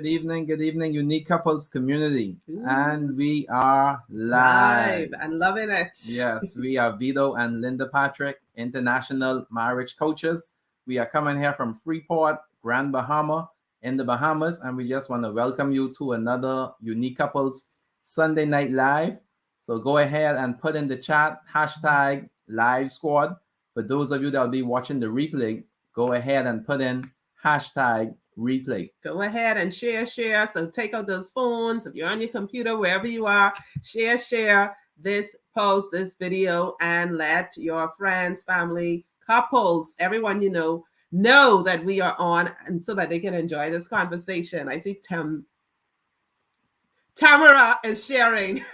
Good evening, Unique Couples community. Ooh. And we are Live live. and loving it. Yes, we are Vito and Linda Patrick, international marriage coaches. We are coming here from Freeport, Grand Bahama, in the Bahamas, and we just want to welcome you to another Unique Couples Sunday Night Live. So go ahead and put in the chat hashtag Live Squad. For those of you that will be watching the replay, go ahead and put in hashtag replay. Go ahead and share. So take out those phones. If you're on your computer, wherever you are, share this post, this video, and let your friends, family, couples, everyone you know that we are on, and so that they can enjoy this conversation. I see Tamara is sharing.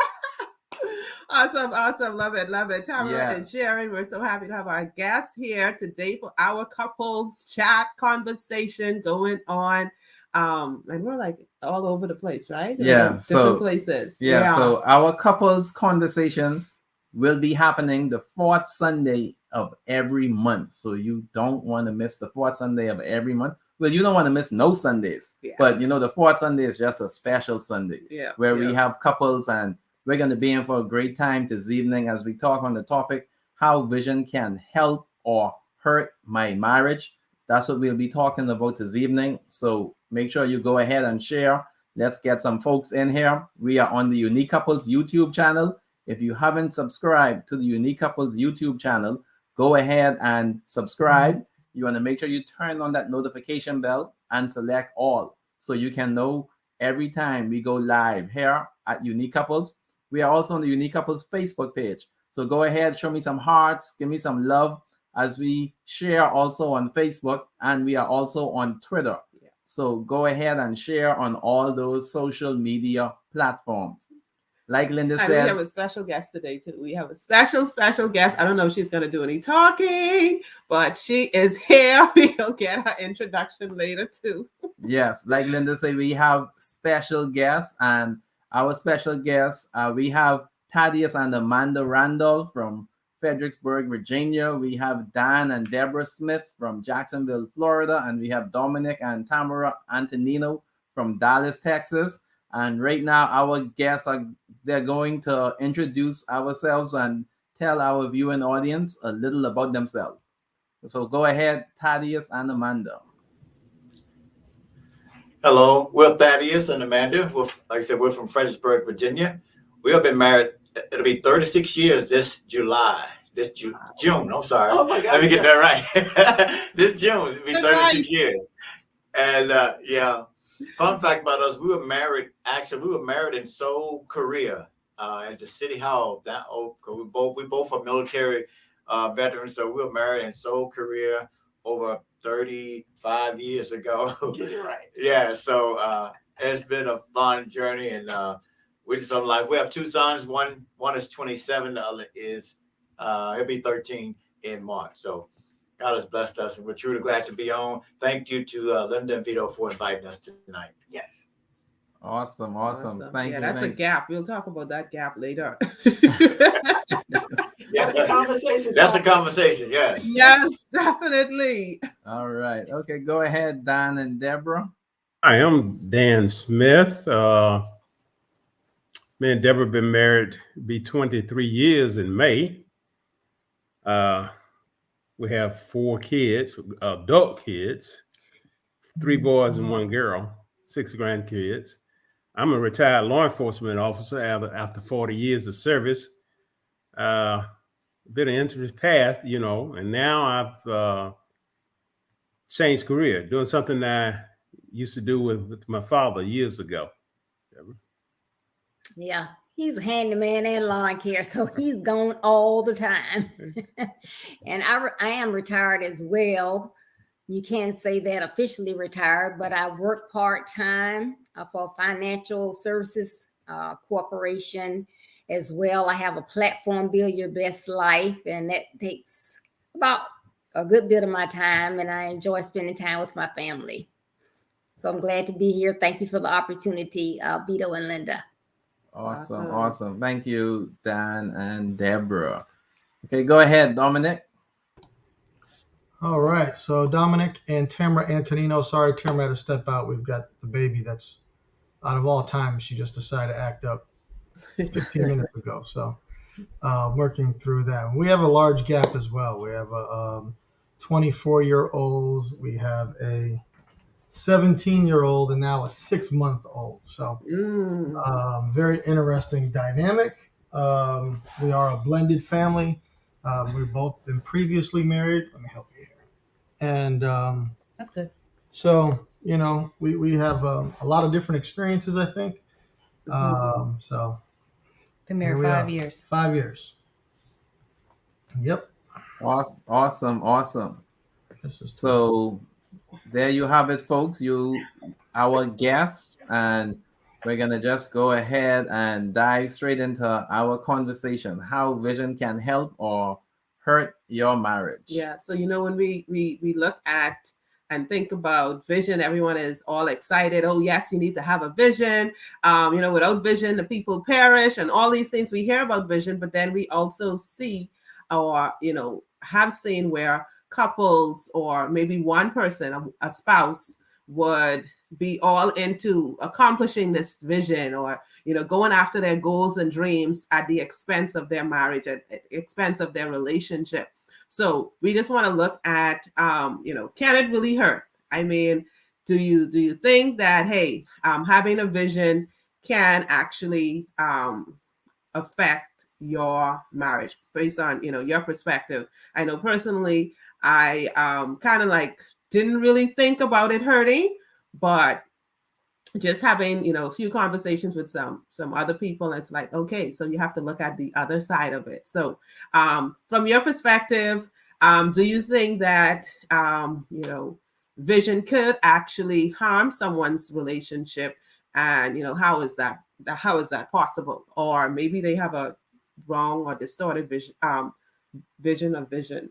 Awesome. Love it. Tamara is sharing. We're so happy to have our guests here today for our couples chat conversation going on. And we're like all over the place, right? Yeah. Different places. Yeah. So our couples conversation will be happening the fourth Sunday of every month. So you don't want to miss the fourth Sunday of every month. Well, you don't want to miss no Sundays. Yeah. But the fourth Sunday is just a special Sunday where we have couples, and we're going to be in for a great time this evening as we talk on the topic, how vision can help or hurt my marriage. That's what we'll be talking about this evening. So make sure you go ahead and share. Let's get some folks in here. We are on the Unique Couples YouTube channel. If you haven't subscribed to the Unique Couples YouTube channel, go ahead and subscribe. You want to make sure you turn on that notification bell and select all, so you can know every time we go live here at Unique Couples. We are also on the Unique Couples Facebook page. So go ahead, show me some hearts, give me some love as we share also on Facebook, and we are also on Twitter. Yeah. So go ahead and share on all those social media platforms. Like Linda said, we have a special guest today too. We have a special guest. I don't know if she's going to do any talking, but she is here. We'll get her introduction later too. Yes, like Linda said, we have special guests, and our special guests, we have Thaddeus and Amanda Randolph from Fredericksburg, Virginia. We have Dan and Deborah Smith from Jacksonville, Florida. And we have Dominic and Tamara Antonino from Dallas, Texas. And right now, our guests they're going to introduce ourselves and tell our viewing audience a little about themselves. So go ahead, Thaddeus and Amanda. Hello, we're Thaddeus and Amanda. Like I said, we're from Fredericksburg, Virginia. We have been married. It'll be 36 years this June. I'm sorry. Oh my God. Let me get that right. This June, it'll be 36 years. And fun fact about us, we were married in Seoul, Korea, at the City Hall. We both are military veterans, so we were married in Seoul, Korea over 35 years ago. Get it right. Yeah, so it's been a fun journey, and we just like we have two sons. One is 27, the other is he'll be 13 in March. So God has blessed us, and we're truly glad to be on. Thank you to Linda and Vito for inviting us tonight. Yes. Awesome. Thank you. That's a gap. We'll talk about that gap later. That's a conversation. That's a conversation. Yes. Yes, definitely. All right. Okay. Go ahead, Dan and Deborah. Hi, I'm Dan Smith. Me and Deborah have been married, be 23 years in May. We have 4 kids, adult kids, 3 boys and 1 girl, 6 grandkids. I'm a retired law enforcement officer after 40 years of service. Been an interesting path, and now I've changed career, doing something that I used to do with my father years ago. Yeah, he's a handyman and lawn care, so he's gone all the time. And I am retired as well. You can't say that officially retired, but I work part-time for a financial services corporation as well. I have a platform, Build Your Best Life, and that takes about a good bit of my time, and I enjoy spending time with my family. So I'm glad to be here. Thank you for the opportunity, Vito and Linda. Awesome. Thank you, Dan and Deborah. Okay, go ahead, Dominic. All right. So Dominic and Tamara Antonino. Sorry, Tamara had to step out. We've got the baby that's out of all time. She just decided to act up 15 minutes ago. So working through that. We have a large gap as well. We have a 24-year-old. We have a 17-year-old and now a 6-month-old. So very interesting dynamic. We are a blended family. We've both been previously married. Let me help you here. And That's good. so, you know, we have a lot of different experiences, I think. So Been here married we 5 are. years. 5 years. Yep. Awesome. This is So there you have it, folks. Our guests, and we're gonna just go ahead and dive straight into our conversation: how vision can help or hurt your marriage. Yeah. So when we look at and think about vision, everyone is all excited. Oh yes, you need to have a vision. Without vision, the people perish, and all these things we hear about vision. But then we also see, or have seen where couples or maybe one person, a spouse, would be all into accomplishing this vision, or going after their goals and dreams at the expense of their marriage, at expense of their relationship. So we just want to look at, can it really hurt? I mean, do you think that, hey, having a vision can actually affect your marriage based on, your perspective? I know personally, I kind of like didn't really think about it hurting, but just having a few conversations with some other people, it's like, okay, so you have to look at the other side of it. So from your perspective, do you think that vision could actually harm someone's relationship? And how is that possible? Or maybe they have a wrong or distorted vision of vision.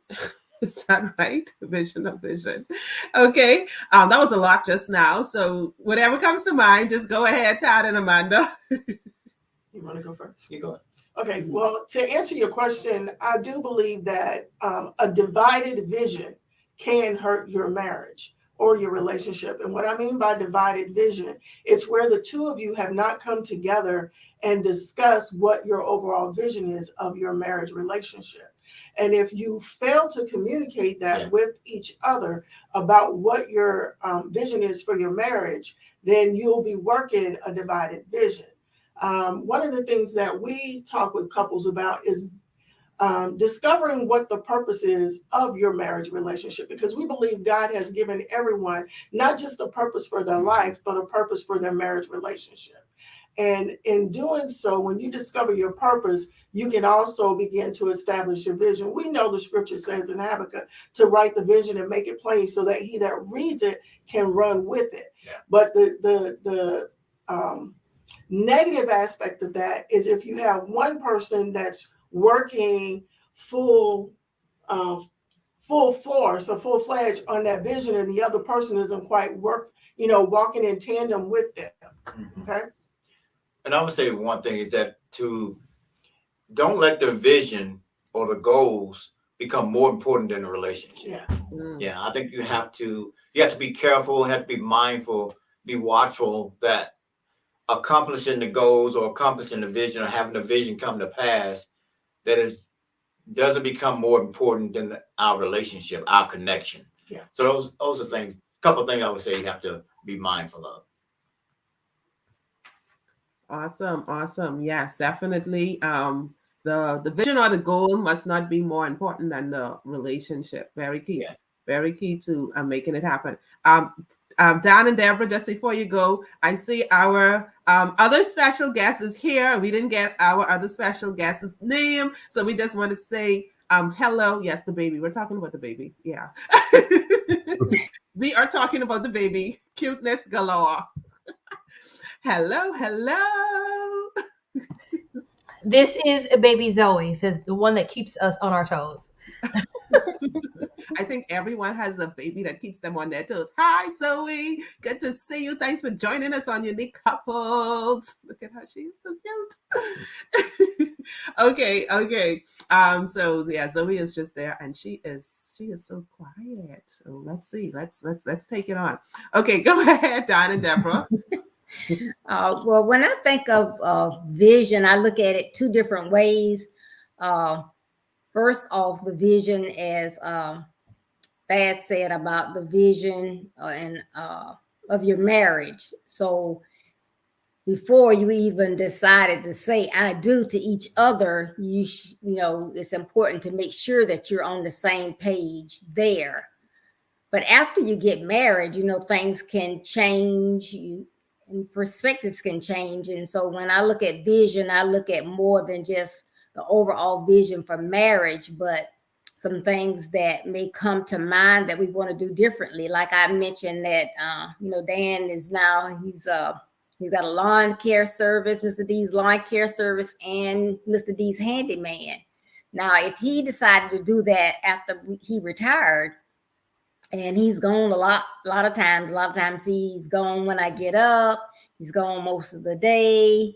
Is that right? Vision of vision. Okay. That was a lot just now. So whatever comes to mind, just go ahead, Todd and Amanda. You want to go first? You go ahead. Okay. Well, to answer your question, I do believe that a divided vision can hurt your marriage or your relationship. And what I mean by divided vision, it's where the two of you have not come together and discussed what your overall vision is of your marriage relationship. And if you fail to communicate that with each other about what your vision is for your marriage, then you'll be working a divided vision. One of the things that we talk with couples about is discovering what the purpose is of your marriage relationship, because we believe God has given everyone not just a purpose for their life, but a purpose for their marriage relationship. And in doing so, when you discover your purpose, you can also begin to establish your vision. We know the scripture says in Habakkuk to write the vision and make it plain so that he that reads it can run with it. Yeah. But the negative aspect of that is if you have one person that's working full force or full-fledged on that vision, and the other person isn't quite walking in tandem with them. Okay. And I would say one thing is that don't let the vision or the goals become more important than the relationship. Yeah. I think you have to be careful, have to be mindful, be watchful that accomplishing the goals or accomplishing the vision or having the vision come to pass, doesn't become more important than our relationship, our connection. Yeah. So those are things, a couple of things I would say you have to be mindful of. Awesome. Yes, definitely. The vision or the goal must not be more important than the relationship. Very key. Yeah. Very key to making it happen. Dan and Deborah, just before you go, I see our other special guest is here. We didn't get our other special guest's name, so we just want to say hello. Yes, the baby. We're talking about the baby. Yeah. We are talking about the baby. Cuteness galore. Hello. This is a baby Zoe, the one that keeps us on our toes. I think everyone has a baby that keeps them on their toes. Hi, Zoe. Good to see you. Thanks for joining us on Unique Couples. Look at how she is so cute. Okay. So yeah, Zoe is just there, and she is so quiet. So let's see. Let's take it on. Okay, go ahead, Don and Deborah. Well, when I think of vision, I look at it two different ways. First off, the vision, as Thad said about the vision of your marriage. So before you even decided to say "I do" to each other, you know, it's important to make sure that you're on the same page there. But after you get married, you know, things can change, and perspectives can change. And so when I look at vision, I look at more than just the overall vision for marriage, but some things that may come to mind that we want to do differently. Like I mentioned that, you know, Dan is now, he's got a lawn care service, Mr. D's lawn care service, and Mr. D's handyman. Now, if he decided to do that after he retired, and he's gone a lot of times. A lot of times he's gone when I get up. He's gone most of the day.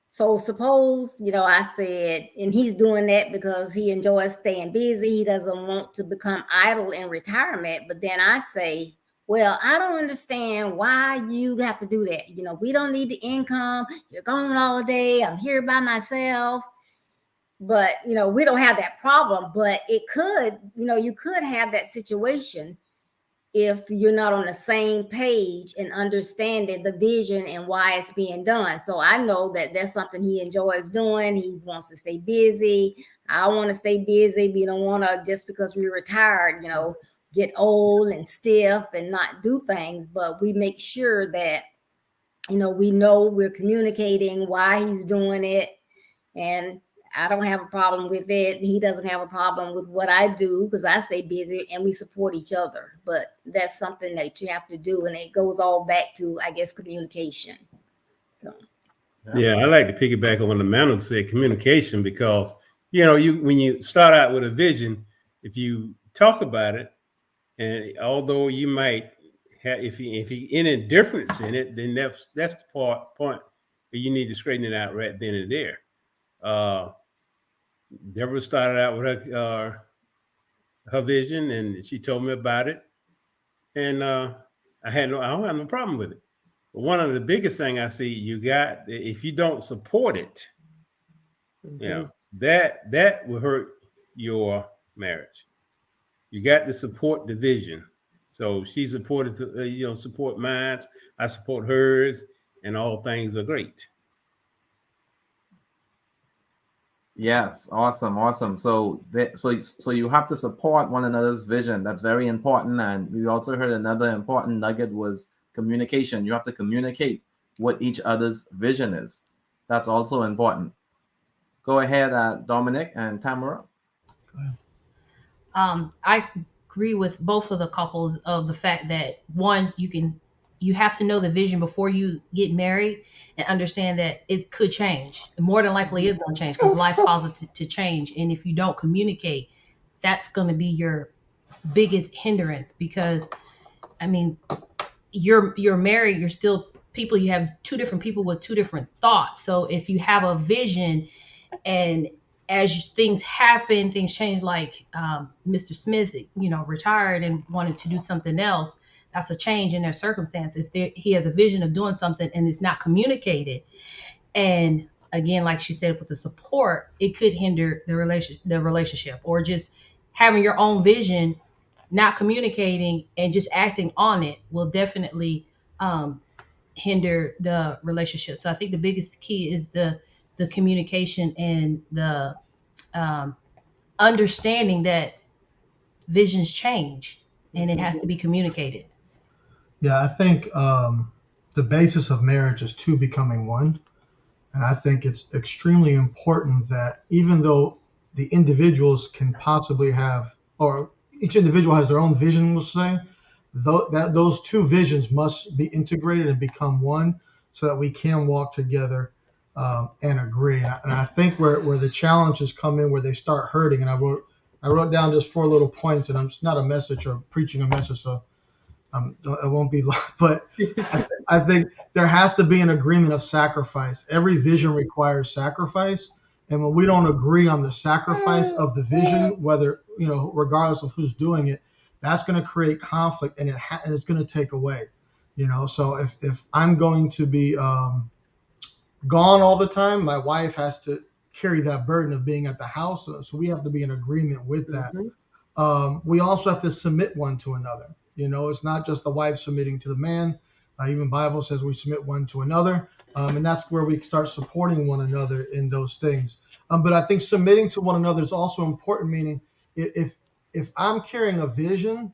So suppose, you know, I said, and he's doing that because he enjoys staying busy. He doesn't want to become idle in retirement. But then I say, well, I don't understand why you have to do that. You know, we don't need the income. You're gone all day. I'm here by myself. But, you know, we don't have that problem. But it could, you know, you could have that situation if you're not on the same page and understanding the vision and why it's being done. So I know that that's something he enjoys doing. He wants to stay busy. I want to stay busy. We don't want to, just because we're retired, you know, get old and stiff and not do things. But we make sure that, you know we're communicating why he's doing it. And I don't have a problem with it. He doesn't have a problem with what I do because I stay busy and we support each other. But that's something that you have to do. And it goes all back to, I guess, communication. So. Yeah, I like to piggyback on what Amanda said, communication, because, you know, when you start out with a vision, if you talk about it, and although you might have, if you any difference in it, then that's the point where you need to straighten it out right then and there. Deborah started out with her vision, and she told me about it, and I don't have no problem with it. But one of the biggest thing I see, if you don't support it, you know, that will hurt your marriage. You got to support the vision. So she supported, support mine. I support hers, and all things are great. Yes, awesome. So you have to support one another's vision. That's very important. And we also heard another important nugget was communication. You have to communicate what each other's vision is. That's also important. Go ahead, Dominic and Tamara. I agree with both of the couples of the fact that, one, you have to know the vision before you get married and understand that it could change. More than likely is going to change because life causes it to change. And if you don't communicate, that's going to be your biggest hindrance, because, I mean, you're married, you're still people, you have two different people with two different thoughts. So if you have a vision, and as things happen, things change, like Mr. Smith, retired and wanted to do something else, that's a change in their circumstance. If he has a vision of doing something and it's not communicated, and again, like she said, with the support, it could hinder the relationship, or just having your own vision, not communicating and just acting on it will definitely hinder the relationship. So I think the biggest key is the communication and the understanding that visions change and it has to be communicated. Yeah, I think the basis of marriage is two becoming one. And I think it's extremely important that even though the individuals can possibly have, or each individual has their own vision, we'll say, those two visions must be integrated and become one so that we can walk together and agree. And I think where the challenges come in, where they start hurting, and I wrote down just 4 little points, and it's not a message or preaching a message, so it won't be long, but I think there has to be an agreement of sacrifice. Every vision requires sacrifice, And when we don't agree on the sacrifice of the vision, whether, regardless of who's doing it, that's going to create conflict, and it's going to take away, So if I'm going to be gone all the time, my wife has to carry that burden of being at the house. So we have to be in agreement with that. We also have to submit one to another. It's not just the wife submitting to the man. Even Bible says we submit one to another. And that's where we start supporting one another in those things. But I think submitting to one another is also important, meaning if I'm carrying a vision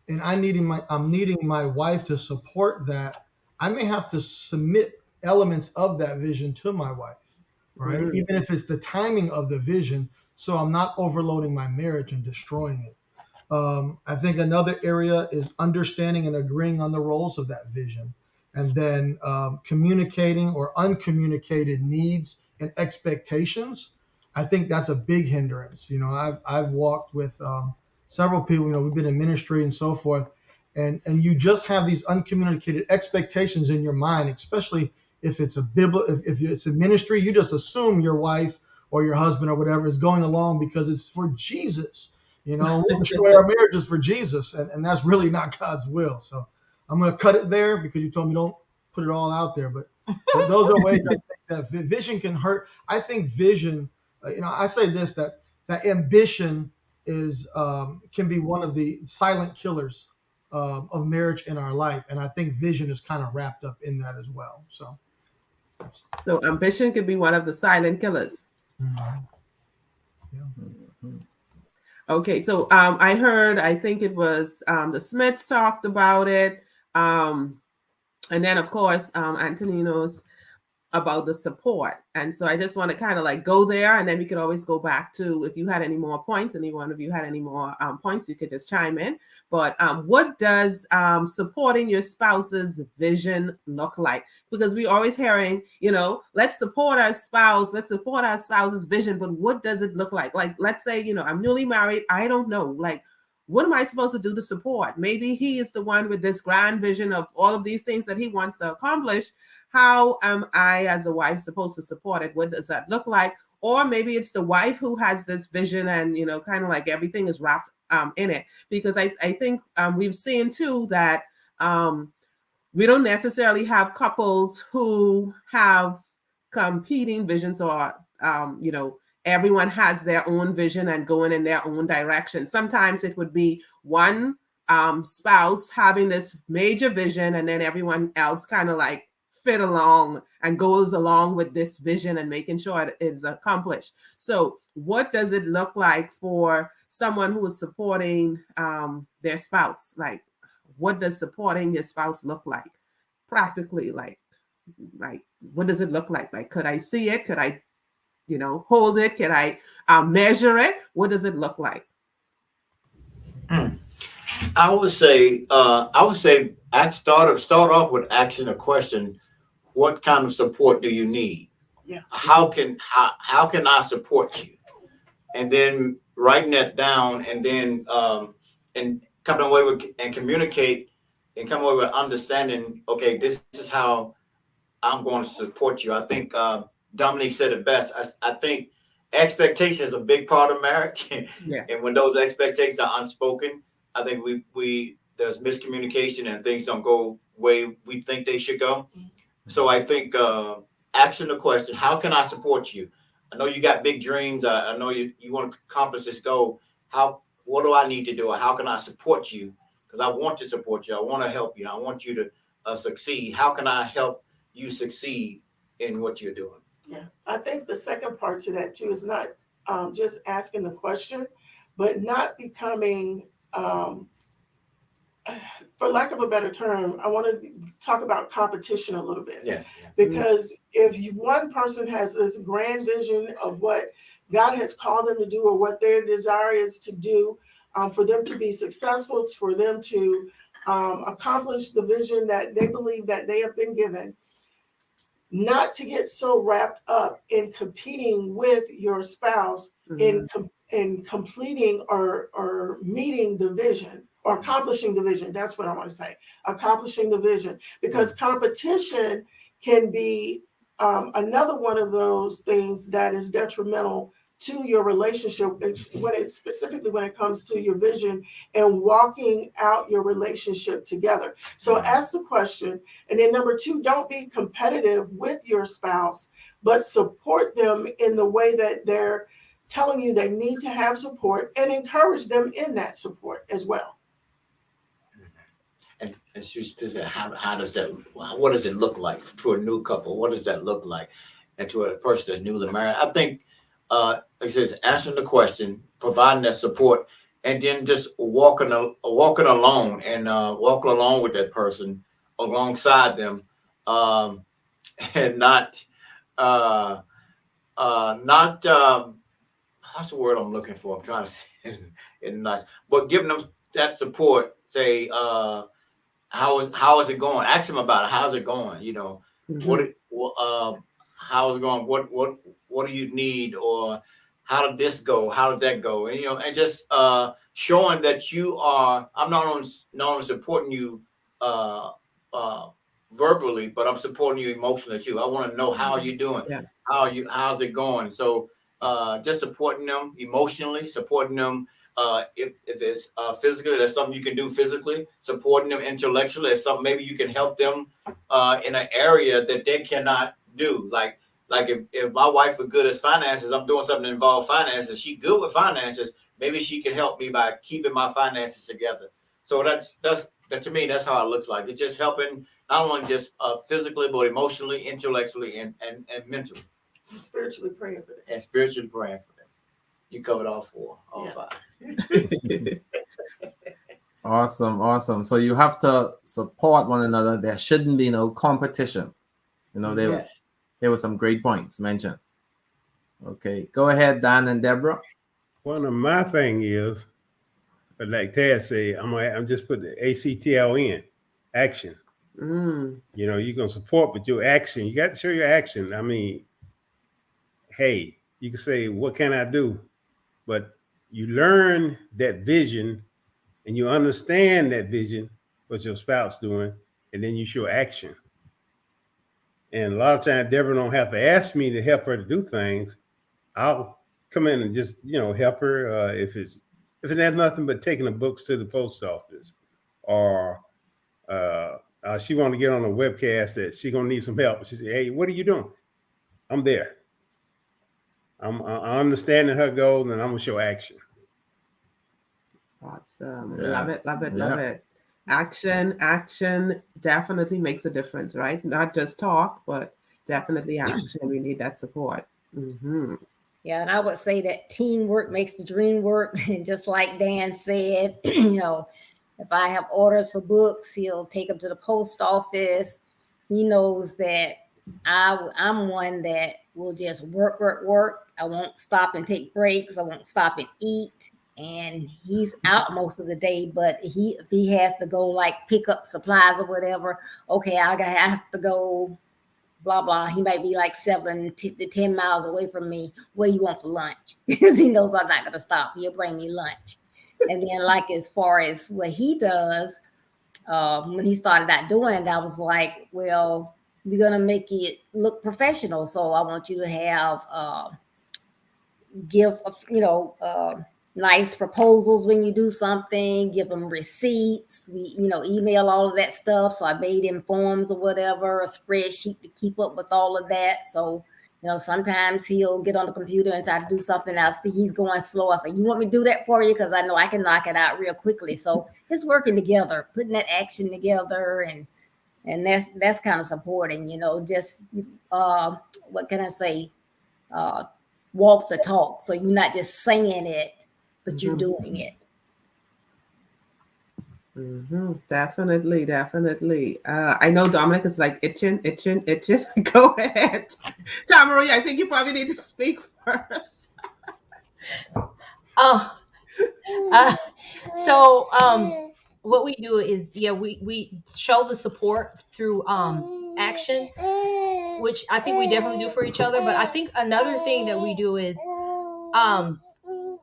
and I'm needing my wife to support that, I may have to submit elements of that vision to my wife, right? Even if it's the timing of the vision, so I'm not overloading my marriage and destroying it. I think another area is understanding and agreeing on the roles of that vision, and then communicating or uncommunicated needs and expectations. I think that's a big hindrance. I've walked with several people. We've been in ministry and so forth, and you just have these uncommunicated expectations in your mind, especially if it's if it's a ministry. You just assume your wife or your husband or whatever is going along because it's for Jesus. We'll destroy our marriages for Jesus, and that's really not God's will. So I'm going to cut it there because you told me don't put it all out there. But those are ways I think that vision can hurt. I think vision, I say this, that ambition is can be one of the silent killers of marriage in our life, and I think vision is kind of wrapped up in that as well. So ambition could be one of the silent killers. Yeah. Okay, so I think it was the Smiths talked about it. And then, of course, Anthony knows about the support. And so I just want to kind of like go there, and then we could always go back to, if you had any more points, any one of you had any more points, you could just chime in. But what does supporting your spouse's vision look like? Because we're always hearing, let's support our spouse's vision, but what does it look like? Like, let's say, I'm newly married. I don't know, like, what am I supposed to do to support? Maybe he is the one with this grand vision of all of these things that he wants to accomplish. How am I as a wife supposed to support it? What does that look like? Or maybe it's the wife who has this vision and, kind of like everything is wrapped in it. Because I think we've seen too that we don't necessarily have couples who have competing visions or, everyone has their own vision and going in their own direction. Sometimes it would be one spouse having this major vision, and then everyone else kind of like fit along and goes along with this vision and making sure it is accomplished. So what does it look like for someone who is supporting their spouse? Like, what does supporting your spouse look like practically? Like what does it look like? Like, could I see it? Could I, hold it? Could I measure it? What does it look like? I would say I start off with asking a question: what kind of support do you need? Yeah. How can I support you? And then writing that down, and then and coming away with and communicate and come away with understanding. Okay, this is how I'm going to support you. I think Dominique said it best. I think expectation is a big part of marriage. Yeah. And when those expectations are unspoken, I think we there's miscommunication and things don't go the way we think they should go. So I think asking the question, how can I support you? I know you got big dreams. I know you want to accomplish this goal. What do I need to do? Or how can I support you? Because I want to support you. I want to help you. I want you to succeed. How can I help you succeed in what you're doing? Yeah, I think the second part to that too is not just asking the question, but not becoming, for lack of a better term, I want to talk about competition a little bit. Yeah. Because if one person has this grand vision of what God has called them to do or what their desire is to do, for them to be successful, for them to accomplish the vision that they believe that they have been given, not to get so wrapped up in competing with your spouse in completing or meeting the vision or accomplishing the vision. That's what I want to say. Accomplishing the vision, because competition can be Another one of those things that is detrimental to your relationship, specifically when it comes to your vision and walking out your relationship together. So ask the question. And then number two, don't be competitive with your spouse, but support them in the way that they're telling you they need to have support, and encourage them in that support as well. And she's how does that, what does it look like to a new couple? What does that look like? And to a person that's newly married, I think, like I said, answering the question, providing that support, and then just walking along and walking along with that person alongside them, and not what's the word I'm looking for? I'm trying to say it nice, but giving them that support. Say, how is it going? Ask them about it. How's it going? You know, how is it going? What do you need? Or how did this go? How did that go? And, you know, and just showing that you are, I'm not only supporting you verbally, but I'm supporting you emotionally too. I want to know how you're doing. Yeah. How's it going? So just supporting them emotionally, supporting them if it's physically, that's something you can do physically, supporting them intellectually, that's something maybe you can help them in an area that they cannot do. Like if my wife is good at finances, I'm doing something that involves finances, she's good with finances, maybe she can help me by keeping my finances together. So that to me, that's how it looks like. It's just helping not only just physically, but emotionally, intellectually, and mentally. Spiritually praying for them. And spiritually praying for them. You covered all five. Awesome. So you have to support one another. There shouldn't be no competition. You know, there were some great points mentioned. Okay, go ahead, Dan and Deborah. One of my thing is, like Tad said, I'm just put the ACTL in action. You know, you're gonna support, but your action, you got to show your action. I mean, hey, you can say, what can I do? But you learn that vision and you understand that vision, what your spouse doing, and then you show action. And a lot of times Deborah don't have to ask me to help her to do things. I'll come in and just, you know, help her if it has nothing but taking the books to the post office, or she want to get on a webcast that she gonna need some help. She said, hey, what are you doing? I'm there. I'm understanding her goals, and I'm gonna show action. Awesome. Love it. Action definitely makes a difference, right? Not just talk, but definitely action. We need that support. Yeah, and I would say that teamwork makes the dream work. And just like Dan said, you know, if I have orders for books, he'll take them to the post office. He knows that I'm one that will just work. I won't stop and take breaks. I won't stop and eat. And he's out most of the day, but if he has to go like pick up supplies or whatever, okay, I have to go, blah, blah. He might be like 7 to 10 miles away from me. What do you want for lunch? Because he knows I'm not going to stop. He'll bring me lunch. And then like as far as what he does, when he started out doing it, I was like, well, we're going to make it look professional. So I want you to have, nice proposals when you do something, give them receipts, email all of that stuff. So I made him forms or whatever, a spreadsheet to keep up with all of that. So, sometimes he'll get on the computer and try to do something. I'll see he's going slow. I say, you want me to do that for you? Because I know I can knock it out real quickly. So it's working together, putting that action together, and that's kind of supporting, just what can I say? Walk the talk. So you're not just saying it, but you're doing it. Definitely. I know Dominic is like itching. Go ahead, Tamarie. I think you probably need to speak first. What we do is, we show the support through action, which I think we definitely do for each other. But I think another thing that we do is,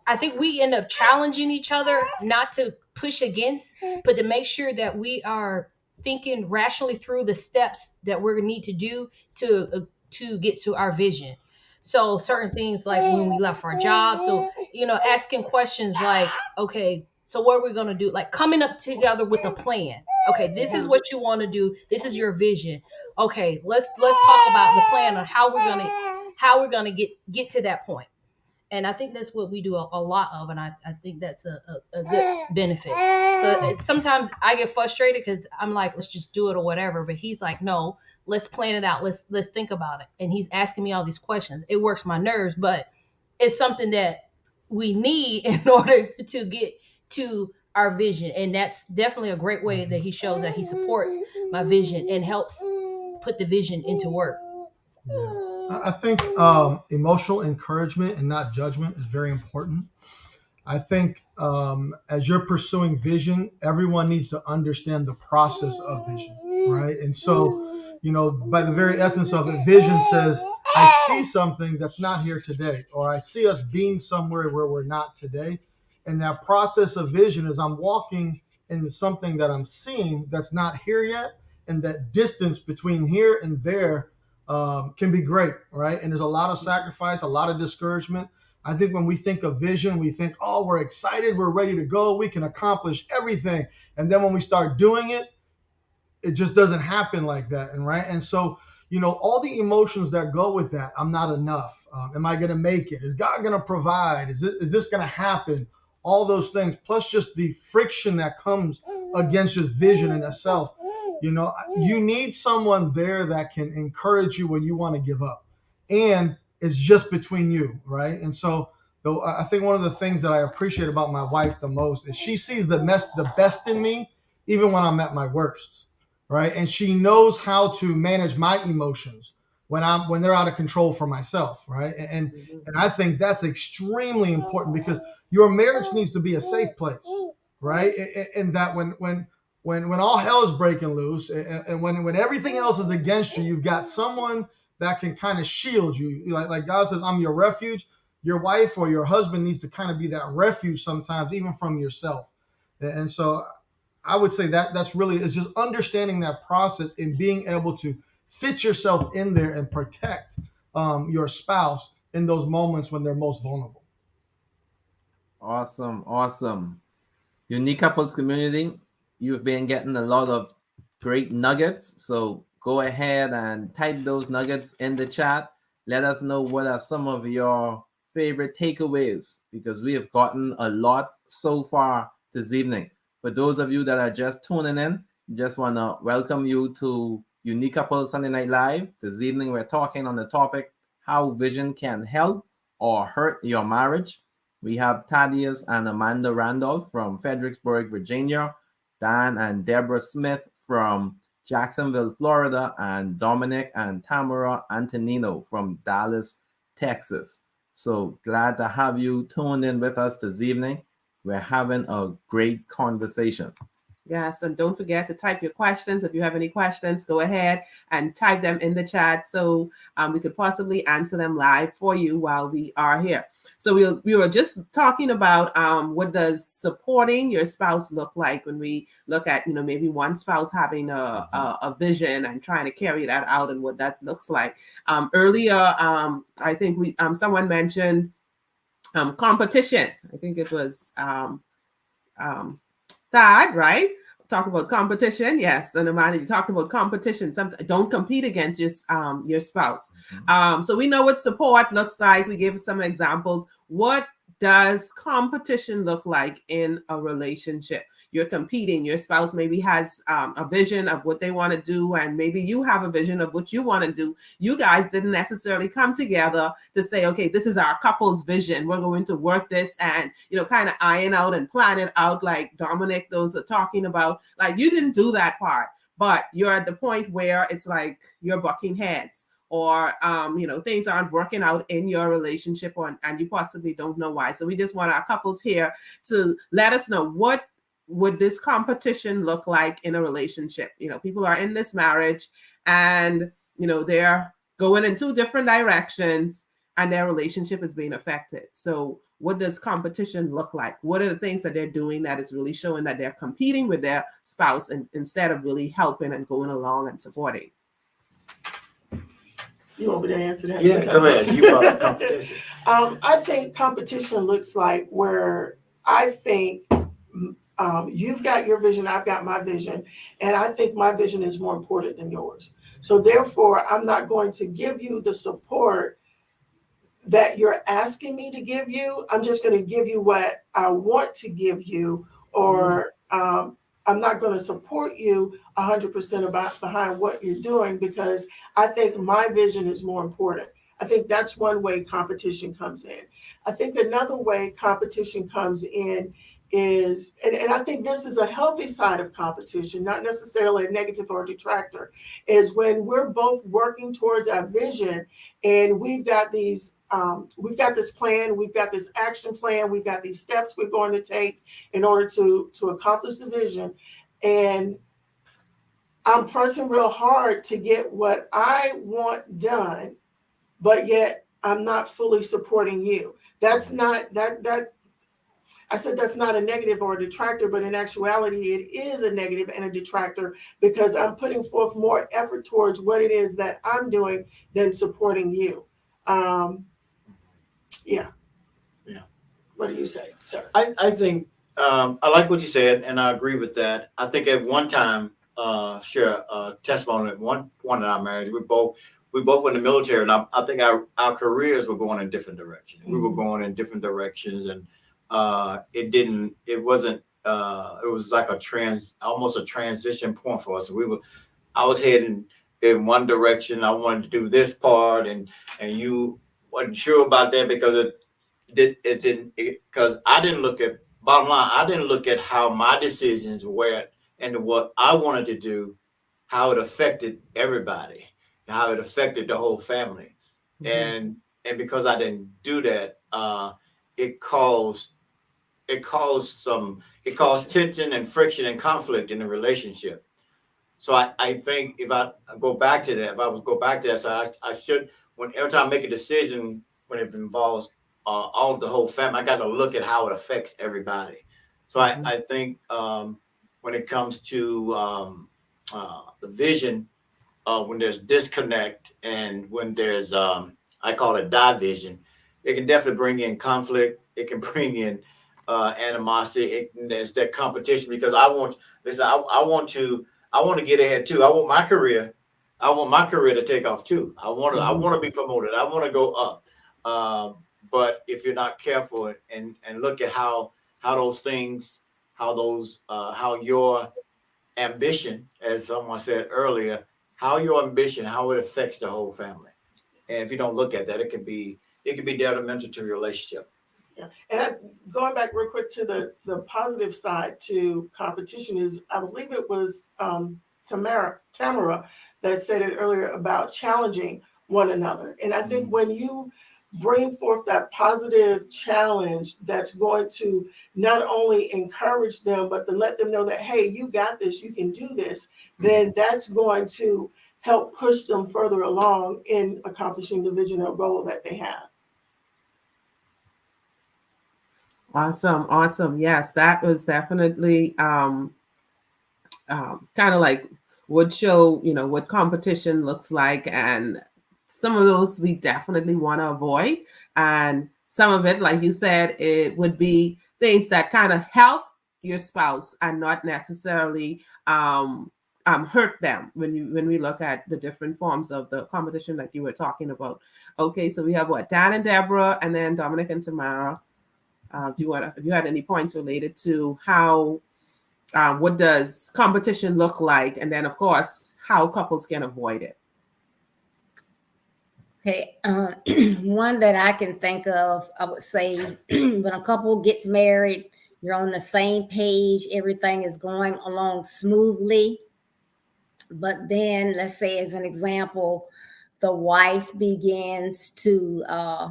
I think we end up challenging each other, not to push against, but to make sure that we are thinking rationally through the steps that we're going to need to do to to get to our vision. So certain things like when we left our job, so asking questions like, okay, so what are we going to do? Like coming up together with a plan. Okay, this is what you want to do. This is your vision. Okay, let's talk about the plan on how we're gonna get to that point. And I think that's what we do a lot of, and I think that's a good benefit. So sometimes I get frustrated because I'm like, let's just do it or whatever. But he's like, no, let's plan it out. Let's think about it. And he's asking me all these questions. It works my nerves, but it's something that we need in order to get to our vision. And that's definitely a great way that he shows that he supports my vision and helps put the vision into work. Yeah. I think emotional encouragement and not judgment is very important. I think as you're pursuing vision, everyone needs to understand the process of vision, right? And so, by the very essence of it, vision says, I see something that's not here today, or I see us being somewhere where we're not today. And that process of vision is I'm walking into something that I'm seeing that's not here yet. And that distance between here and there can be great, right? And there's a lot of sacrifice, a lot of discouragement. I think when we think of vision, we think, oh, we're excited, we're ready to go, we can accomplish everything. And then when we start doing it, it just doesn't happen like that, and right? And so, all the emotions that go with that, I'm not enough. Am I going to make it? Is God going to provide? Is this going to happen? All those things, plus just the friction that comes against just vision in itself. You need someone there that can encourage you when you want to give up. And it's just between you, right? And so I think one of the things that I appreciate about my wife the most is she sees the best in me, even when I'm at my worst, right? And she knows how to manage my emotions when they're out of control for myself, right? And I think that's extremely important because your marriage needs to be a safe place, right? And that when all hell is breaking loose and when everything else is against you, you've got someone that can kind of shield you. Like God says, I'm your refuge. Your wife or your husband needs to kind of be that refuge sometimes, even from yourself. And so I would say that's really, it's just understanding that process and being able to fit yourself in there and protect your spouse in those moments when they're most vulnerable. Awesome. Unique Couples community, you've been getting a lot of great nuggets. So go ahead and type those nuggets in the chat. Let us know what are some of your favorite takeaways, because we have gotten a lot so far this evening. For those of you that are just tuning in, just want to welcome you to Unique Couples Sunday Night Live. This evening, we're talking on the topic, how vision can help or hurt your marriage. We have Thaddeus and Amanda Randolph from Fredericksburg, Virginia, Dan and Deborah Smith from Jacksonville, Florida, and Dominic and Tamara Antonino from Dallas, Texas. So glad to have you tuned in with us this evening. We're having a great conversation. Yes, and don't forget to type your questions. If you have any questions, go ahead and type them in the chat so we could possibly answer them live for you while we are here. So we were just talking about what does supporting your spouse look like when we look at, maybe one spouse having a vision and trying to carry that out and what that looks like. Earlier, I think someone mentioned competition. I think it was Thad, right? Talk about competition, yes. And Amanda, you talked about competition. Don't compete against your spouse. So we know what support looks like. We gave some examples. What does competition look like in a relationship? You're competing. Your spouse maybe has a vision of what they want to do, and maybe you have a vision of what you want to do. You guys didn't necessarily come together to say, okay, this is our couple's vision. We're going to work this and, kind of iron out and plan it out like Dominic, those are talking about. Like, you didn't do that part, but you're at the point where it's like you're bucking heads. Or, things aren't working out in your relationship and you possibly don't know why. So we just want our couples here to let us know, what would this competition look like in a relationship? People are in this marriage and, they're going in two different directions and their relationship is being affected. So what does competition look like? What are the things that they're doing that is really showing that they're competing with their spouse instead of really helping and going along and supporting? You want me to answer that? Yeah, go ahead. You brought up competition. I think competition looks like where I think you've got your vision, I've got my vision, and I think my vision is more important than yours. So therefore, I'm not going to give you the support that you're asking me to give you. I'm just going to give you what I want to give you, or I'm not going to support you 100% behind what you're doing, because I think my vision is more important. I think that's one way competition comes in. I think another way competition comes in is, and I think this is a healthy side of competition, not necessarily a negative or a detractor, is when we're both working towards our vision and we've got this plan, we've got this action plan, we've got these steps we're going to take in order to accomplish the vision. And I'm pressing real hard to get what I want done, but yet I'm not fully supporting you. That's not I said that's not a negative or a detractor, but in actuality, it is a negative and a detractor, because I'm putting forth more effort towards what it is that I'm doing than supporting you. Yeah. What do you say, sir? I think I like what you said, and I agree with that. I think at one time, share a testimony at one point in our marriage, we both were in the military, and I think our careers were going in different directions. We were going in different directions, and it was like almost a transition point for us. I was heading in one direction. I wanted to do this part, and you wasn't sure about that because because I didn't look at, bottom line, I didn't look at how my decisions were and what I wanted to do, how it affected everybody, how it affected the whole family. And because I didn't do that, it caused tension and friction and conflict in the relationship. So I think if I go back to that, so I should, every time I make a decision, when it involves all of the whole family, I got to look at how it affects everybody. So I think when it comes to the vision, when there's disconnect and when there's I call it division, it can definitely bring in conflict. It can bring in animosity. There's that competition, because I want to get ahead too. I want my career to take off too. I want to be promoted. I want to go up. But if you're not careful and look at how your ambition, as someone said earlier, how it affects the whole family. And if you don't look at that, it could be detrimental to your relationship. Yeah. And going back real quick to the positive side to competition is, I believe it was Tamara that said it earlier about challenging one another. And I think when you bring forth that positive challenge that's going to not only encourage them, but to let them know that, hey, you got this, you can do this, then that's going to help push them further along in accomplishing the vision or goal that they have. Awesome. Yes, that was definitely kind of like would show, what competition looks like, and some of those we definitely want to avoid. And some of it, like you said, it would be things that kind of help your spouse and not necessarily hurt them when we look at the different forms of the competition that you were talking about. Okay, so we have Dan and Deborah, and then Dominic and Tamara. If you had any points related to how, what does competition look like, and then of course how couples can avoid it. Okay, one that I can think of, I would say when a couple gets married, you're on the same page, everything is going along smoothly. But then, let's say as an example, the wife begins to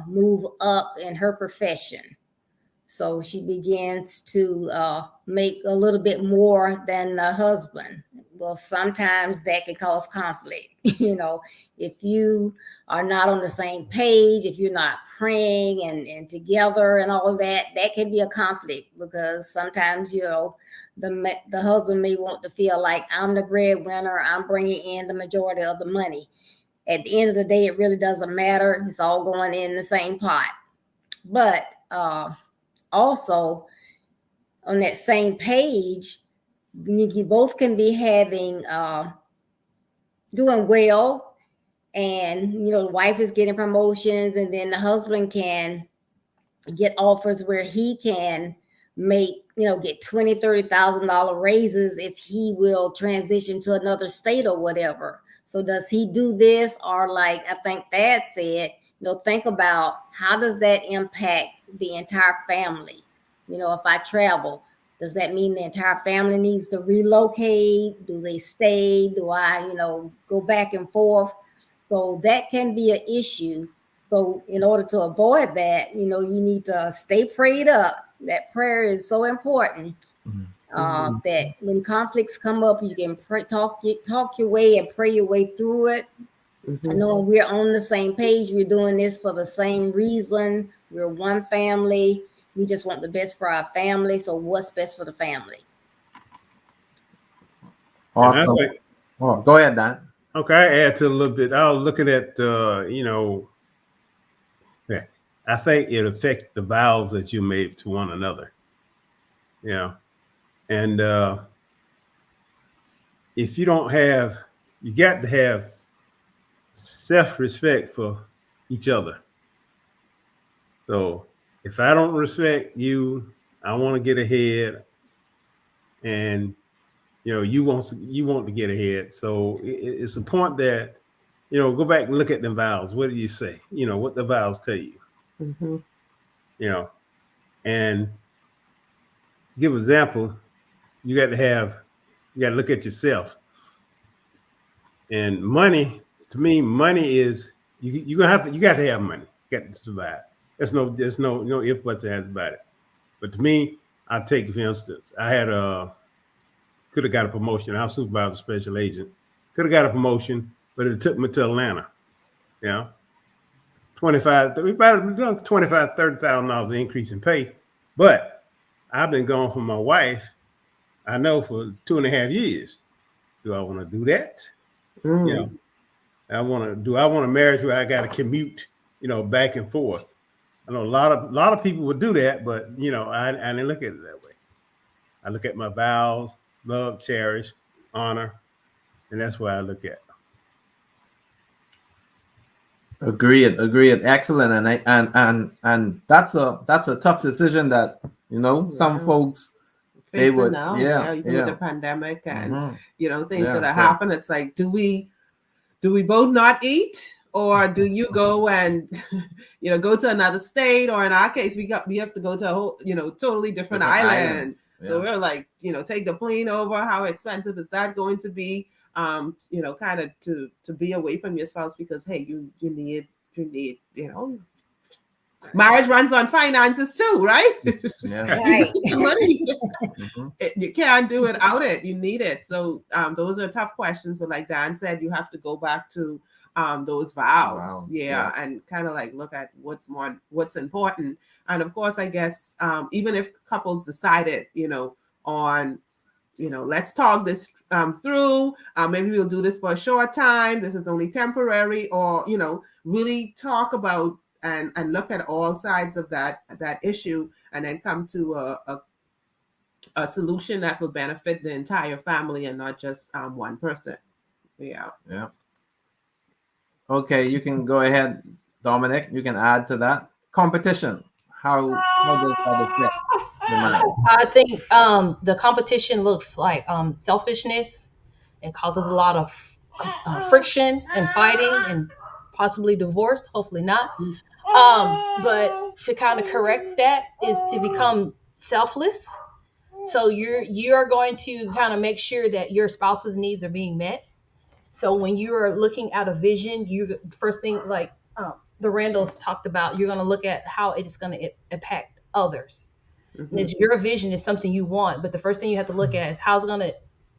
move up in her profession. So she begins to make a little bit more than the husband. Well, sometimes that can cause conflict. If you are not on the same page, if you're not praying and together and all of that, that can be a conflict, because sometimes, the husband may want to feel like I'm the breadwinner, I'm bringing in the majority of the money. at the end of the day, it really doesn't matter. It's all going in the same pot. But also on that same page, you both can be having doing well, and the wife is getting promotions, and then the husband can get offers where he can make get $20,000-$30,000 raises if he will transition to another state or whatever. So does he do this? Or like I think Thad said, think about how does that impact the entire family? If I travel, does that mean the entire family needs to relocate? Do they stay? Do I, go back and forth? So that can be an issue. So in order to avoid that, you need to stay prayed up. That prayer is so important. That when conflicts come up, you can talk your way and pray your way through it. Knowing we're on the same page, we're doing this for the same reason. We're one family. We just want the best for our family. So what's best for the family? Awesome. Go ahead, Dan. Okay, I add to a little bit. I was looking at, I think it affects the vows that you made to one another. And if you don't have, you got to have self-respect for each other. So if I don't respect you, I want to get ahead, and you want to get ahead. So it's a point that go back and look at the vows. What do you say? What the vows tell you. And give an example. You got to look at yourself. And money, to me, money is you got to have money. You got to survive. There's no if, buts, and ands about it. But to me, I take, for instance, could have got a promotion. I was supervisor special agent. Could have got a promotion, but it took me to Atlanta. $30,000 increase in pay. But I've been gone from my wife, I know, for 2.5 years. Do I want to do that? Do I want a marriage where I got to commute, back and forth? I know a lot of people would do that, but I didn't look at it that way. I look at my vows, love, cherish, honor, and that's what I look at. Agreed. Excellent. And that's a tough decision that some folks they would now. Even with the pandemic and things that have happened. It's like, do we both not eat? Or do you go and, go to another state? Or in our case, we have to go to a whole, totally different islands. Yeah. So we're like, take the plane over. How expensive is that going to be? Kind of to be away from your spouse because, hey, you need, marriage runs on finances too, right? Right. Money. You can't do it without it. You need it. So those are tough questions. But like Dan said, you have to go back to those vows. And kind of like look at what's important. And of course, I guess even if couples decided, on, let's talk this through, maybe we'll do this for a short time. This is only temporary, or, really talk about and look at all sides of that issue, and then come to a solution that will benefit the entire family and not just one person. Yeah. Okay, you can go ahead, Dominic. You can add to that. Competition. How does that affect the mind? I think the competition looks like selfishness. It causes a lot of friction and fighting and possibly divorce. Hopefully not. But to kind of correct that is to become selfless. So you're going to kind of make sure that your spouse's needs are being met. So when you are looking at a vision, you first thing, like the Randalls talked about, you're going to look at how it's going to impact others. It's your vision is something you want, but the first thing you have to look at is how's it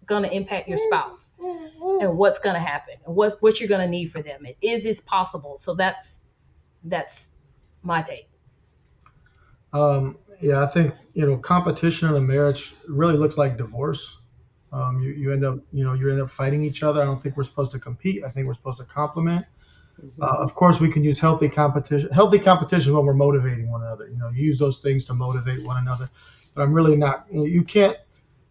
going to impact your spouse, and what's going to happen, and what you're going to need for them. Is this possible? So that's my take. I think competition in a marriage really looks like divorce. You end up fighting each other. I don't think we're supposed to compete. I think we're supposed to complement. Of course, we can use healthy competition. Healthy competition when we're motivating one another. You use those things to motivate one another. But I'm really not. You can't.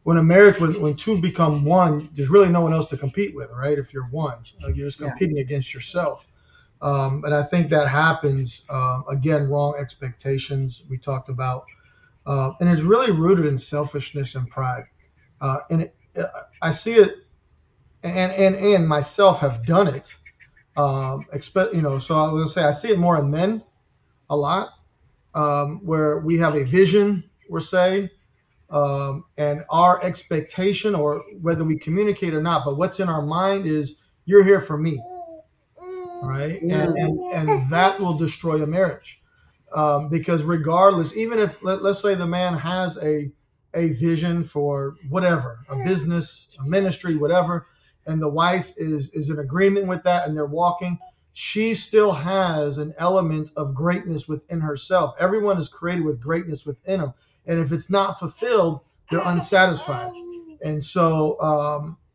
When a marriage, when two become one, there's really no one else to compete with, right? If you're one, you're just competing against yourself. And I think that happens again. Wrong expectations we talked about, and it's really rooted in selfishness and pride. I see it, and myself have done it. So I was gonna say I see it more in men a lot, where we have a vision, we're saying, and our expectation, or whether we communicate or not, but what's in our mind is you're here for me, right? And that will destroy a marriage, because regardless, even if let's say the man has a vision for whatever, a business, a ministry, whatever, and the wife is in agreement with that, and they're walking, she still has an element of greatness within herself. Everyone is created with greatness within them, and if it's not fulfilled, they're unsatisfied. And so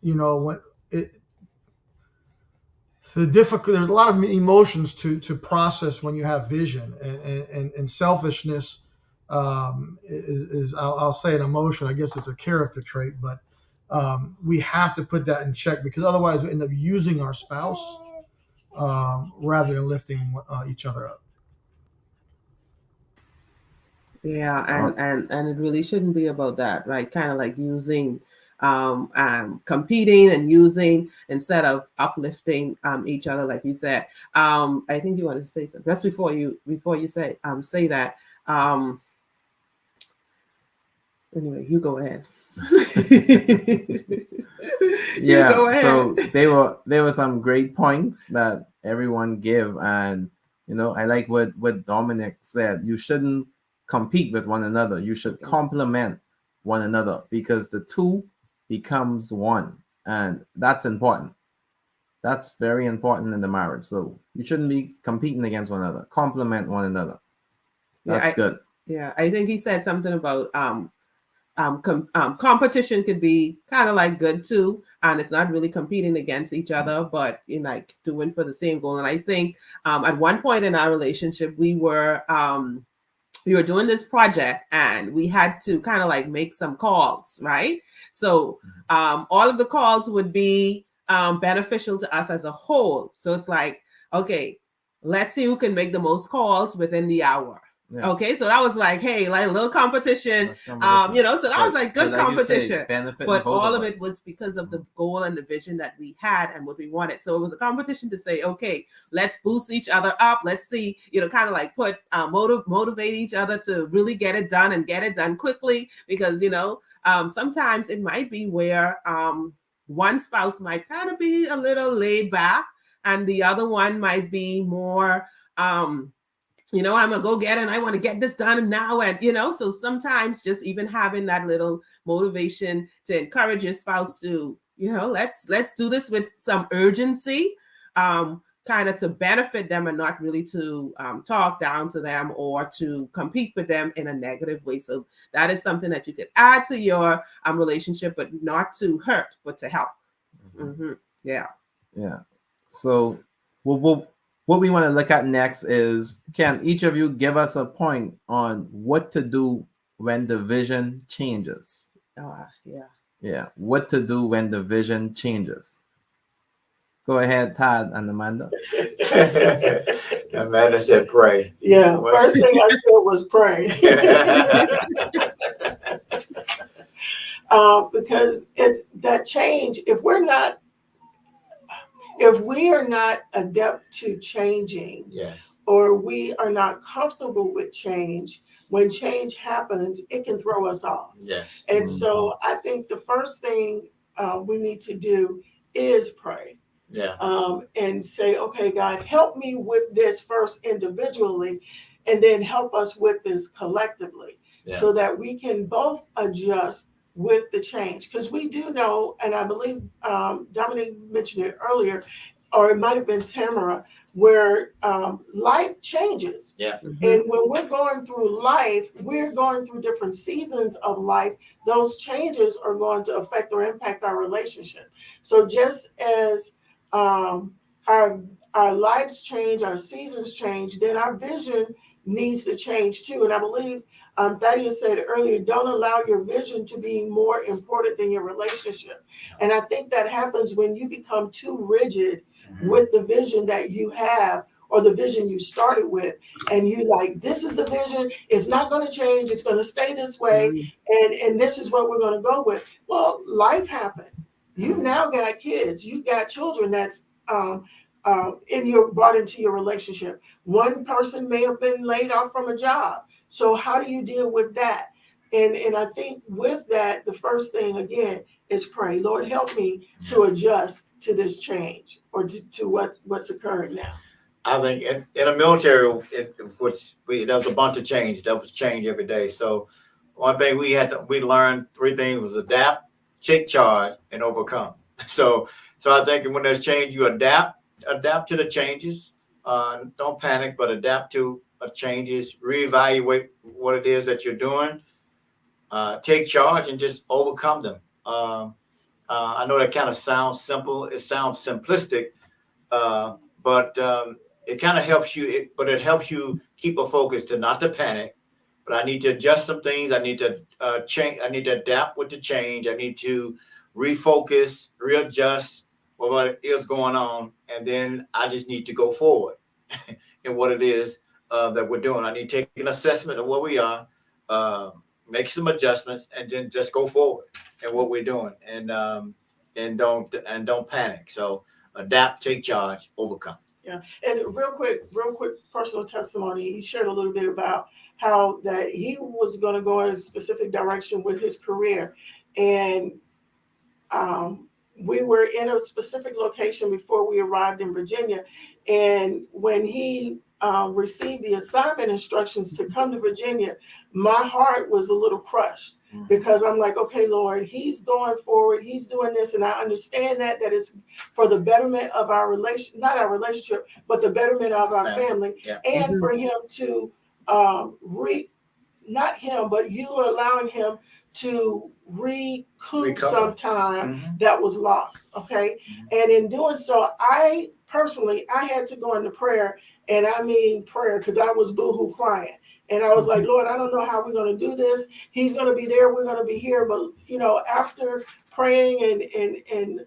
when there's a lot of emotions to process when you have vision, and selfishness is I'll say an emotion. I guess it's a character trait, but we have to put that in check, because otherwise we end up using our spouse rather than lifting each other up. Yeah, and it really shouldn't be about that, right? Kind of like using competing and using instead of uplifting each other, like you said. I think you want to say that just before you say that. Anyway, you go ahead. Yeah, go ahead. so there were some great points that everyone give, and I like what Dominic said. You shouldn't compete with one another. You should complement one another, because the two becomes one, and that's important. That's very important in the marriage. So you shouldn't be competing against one another. Complement one another. That's good. Yeah, I think he said something about competition could be kind of like good too, and it's not really competing against each other, but like doing for the same goal. And I think at one point in our relationship, we were doing this project, and we had to kind of like make some calls, right? So all of the calls would be beneficial to us as a whole. So it's like, okay, let's see who can make the most calls within the hour. Yeah. Okay, so that was like, hey, like a little competition, so that was like good competition. But all of it was because of the goal and the vision that we had and what we wanted. So it was a competition to say, okay, let's boost each other up. Let's see, kind of like put motivate each other to really get it done and get it done quickly. Because sometimes it might be where one spouse might kind of be a little laid back, and the other one might be more I'm gonna go get it and I want to get this done now. And so sometimes just even having that little motivation to encourage your spouse to, let's do this with some urgency, kind of to benefit them, and not really to talk down to them or to compete with them in a negative way. So that is something that you could add to your relationship, but not to hurt, but to help. Mm-hmm. Yeah. So what we want to look at next is, can each of you give us a point on what to do when the vision changes? Yeah. What to do when the vision changes? Go ahead, Todd and Amanda. Amanda said pray. Yeah. First thing I said was pray. Because it's that change. If we are not adept to changing, yes, or we are not comfortable with change, when change happens, it can throw us off. Yes. And so I think the first thing we need to do is pray. Yeah. And say, okay, God, help me with this first individually, and then help us with this collectively, so that we can both adjust with the change. Because we do know, and I believe Dominique mentioned it earlier, or it might have been Tamara, where life changes. Yeah. Mm-hmm. And when we're going through life, we're going through different seasons of life. Those changes are going to affect or impact our relationship. So just as our our lives change, our seasons change, then our vision needs to change too. And I believe Thaddeus said earlier, don't allow your vision to be more important than your relationship. And I think that happens when you become too rigid with the vision that you have, or the vision you started with, and you like, this is the vision, it's not going to change, it's going to stay this way, and this is what we're going to go with. Well, life happened. You've now got kids, you've got children that's brought into your relationship. One person may have been laid off from a job. So how do you deal with that? And I think with that, the first thing again is pray. Lord, help me to adjust to this change, or to what's occurring now. I think in the military, there was a bunch of change. There was change every day. So one thing we learned 3 things was adapt, take charge, and overcome. So I think when there's change, you adapt to the changes. Don't panic, but adapt to changes, reevaluate what it is that you're doing, take charge, and just overcome them. I know that kind of sounds simple. It sounds simplistic, but it kind of helps you. But it helps you keep a focus to not to panic. But I need to adjust some things. I need to change. I need to adapt with the change. I need to refocus, readjust what is going on, and then I just need to go forward in what it is that we're doing. I need to take an assessment of where we are, make some adjustments, and then just go forward in what we're doing, and don't panic. So adapt, take charge, overcome. Yeah, and real quick personal testimony. He shared a little bit about how that he was going to go in a specific direction with his career, and we were in a specific location before we arrived in Virginia. And when he received the assignment instructions to come to Virginia, my heart was a little crushed, because I'm like, okay, Lord, he's going forward, he's doing this, and I understand that it's for the betterment of our not our relationship, but the betterment of our family, and for him to not him, but you allowing him to recoup some time that was lost. Okay. And in doing so, I personally had to go into prayer, and I mean prayer, because I was boohoo crying. And I was like, Lord, I don't know how we're going to do this. He's going to be there, we're going to be here. But after praying and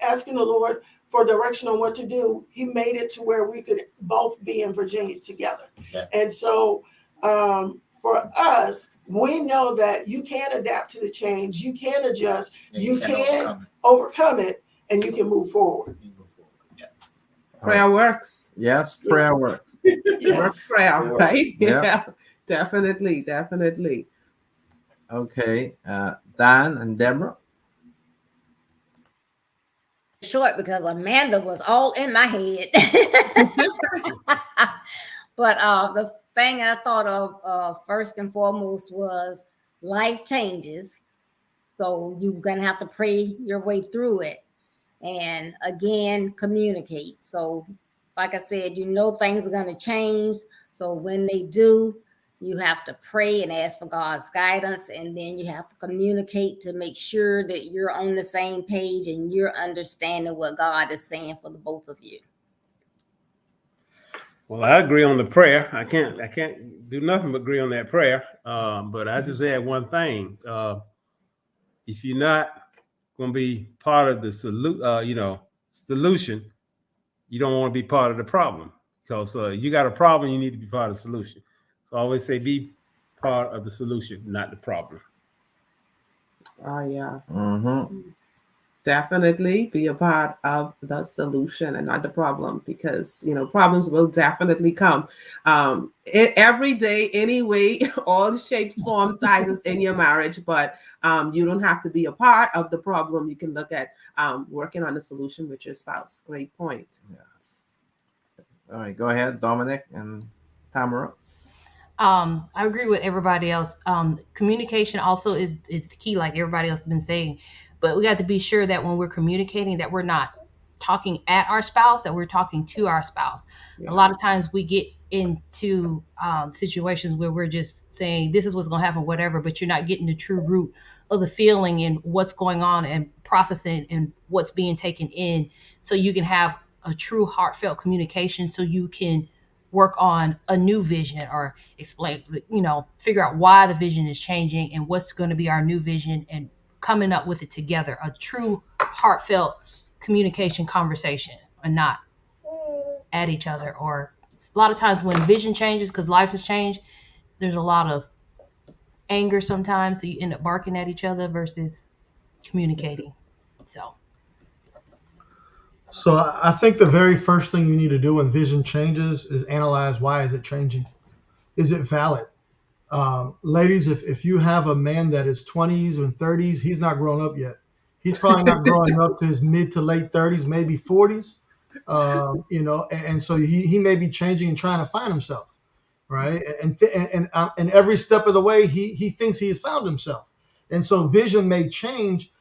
asking the Lord for direction on what to do, he made it to where we could both be in Virginia together. And so for us, we know that you can adapt to the change, you can adjust, you can overcome it, and you can move forward. Prayer works. Yes, prayer works. Yes. Prayer, right? Yeah. Definitely. Okay, Dan and Deborah. Short, because Amanda was all in my head. But the thing I thought of first and foremost was life changes. So you're going to have to pray your way through it. And again, communicate. So like I said, things are going to change. So when they do, you have to pray and ask for God's guidance. And then you have to communicate to make sure that you're on the same page and you're understanding what God is saying for the both of you. Well, I agree on the prayer. I can't do nothing but agree on that prayer. But I just add one thing. If you're not going to be part of the solution, you don't want to be part of the problem. Because you got a problem, you need to be part of the solution. So I always say be part of the solution, not the problem. Oh, yeah. Definitely be a part of the solution and not the problem, because problems will definitely come every day anyway, all shapes, forms, sizes in your marriage. But you don't have to be a part of the problem. You can look at working on the solution with your spouse. Great point. Yes. All right, go ahead, Dominic and Tamara. I agree with everybody else. Communication also is the key, like everybody else has been saying. But we got to be sure that when we're communicating, that we're not talking at our spouse, that we're talking to our spouse. Yeah. A lot of times we get into situations where we're just saying, this is what's going to happen, whatever, but you're not getting the true root of the feeling and what's going on and processing and what's being taken in. So you can have a true heartfelt communication so you can work on a new vision or explain, figure out why the vision is changing and what's going to be our new vision and coming up with it together. A true heartfelt communication conversation and not at each other. Or a lot of times when vision changes, because life has changed, there's a lot of anger sometimes. So you end up barking at each other versus communicating. So I think the very first thing you need to do when vision changes is analyze, why is it changing? Is it valid? Ladies, if you have a man that is 20s and 30s, he's not grown up yet. He's probably not growing up to his mid to late 30s, maybe 40s. And so he may be changing and trying to find himself, right? And every step of the way, he thinks he has found himself. And so vision may change,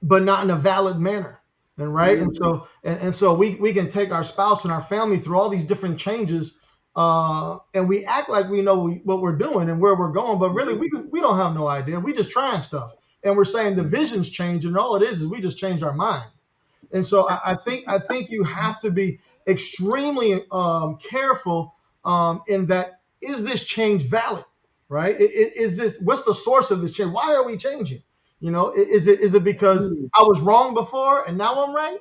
but not in a valid manner. And right. Mm-hmm. And so we can take our spouse and our family through all these different changes, and we act like we know what we're doing and where we're going, but really we don't have no idea. We just trying stuff, and we're saying the vision's changing, and all it is we just changed our mind. And so I think you have to be extremely careful in that. Is this change valid? Right? Is this, what's the source of this change? Why are we changing? Is it because I was wrong before and now I'm right?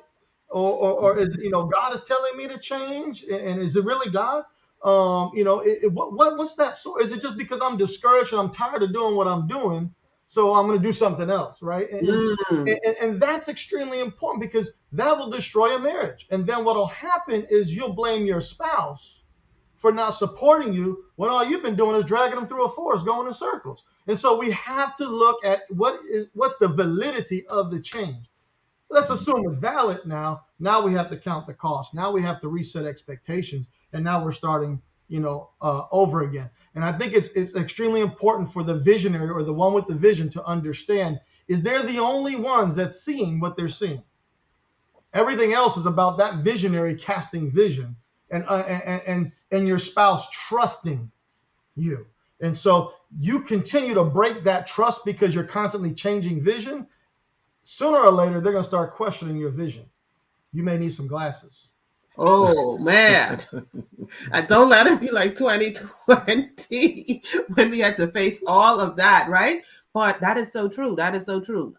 Or is it, God is telling me to change? And is it really God? What's that source? Is it just because I'm discouraged and I'm tired of doing what I'm doing, so I'm going to do something else, right? And that's extremely important, because that will destroy a marriage. And then what'll happen is you'll blame your spouse for not supporting you when all you've been doing is dragging them through a forest, going in circles. And so we have to look at what's the validity of the change. Let's assume it's valid now. Now we have to count the cost. Now we have to reset expectations. And now we're starting, over again. And I think it's extremely important for the visionary or the one with the vision to understand, is they're the only ones that's seeing what they're seeing. Everything else is about that visionary casting vision and your spouse trusting you. And so you continue to break that trust because you're constantly changing vision. Sooner or later, they're going to start questioning your vision. You may need some glasses. Oh, man. And don't let it be like 2020 when we had to face all of that, right? But that is so true. That is so true.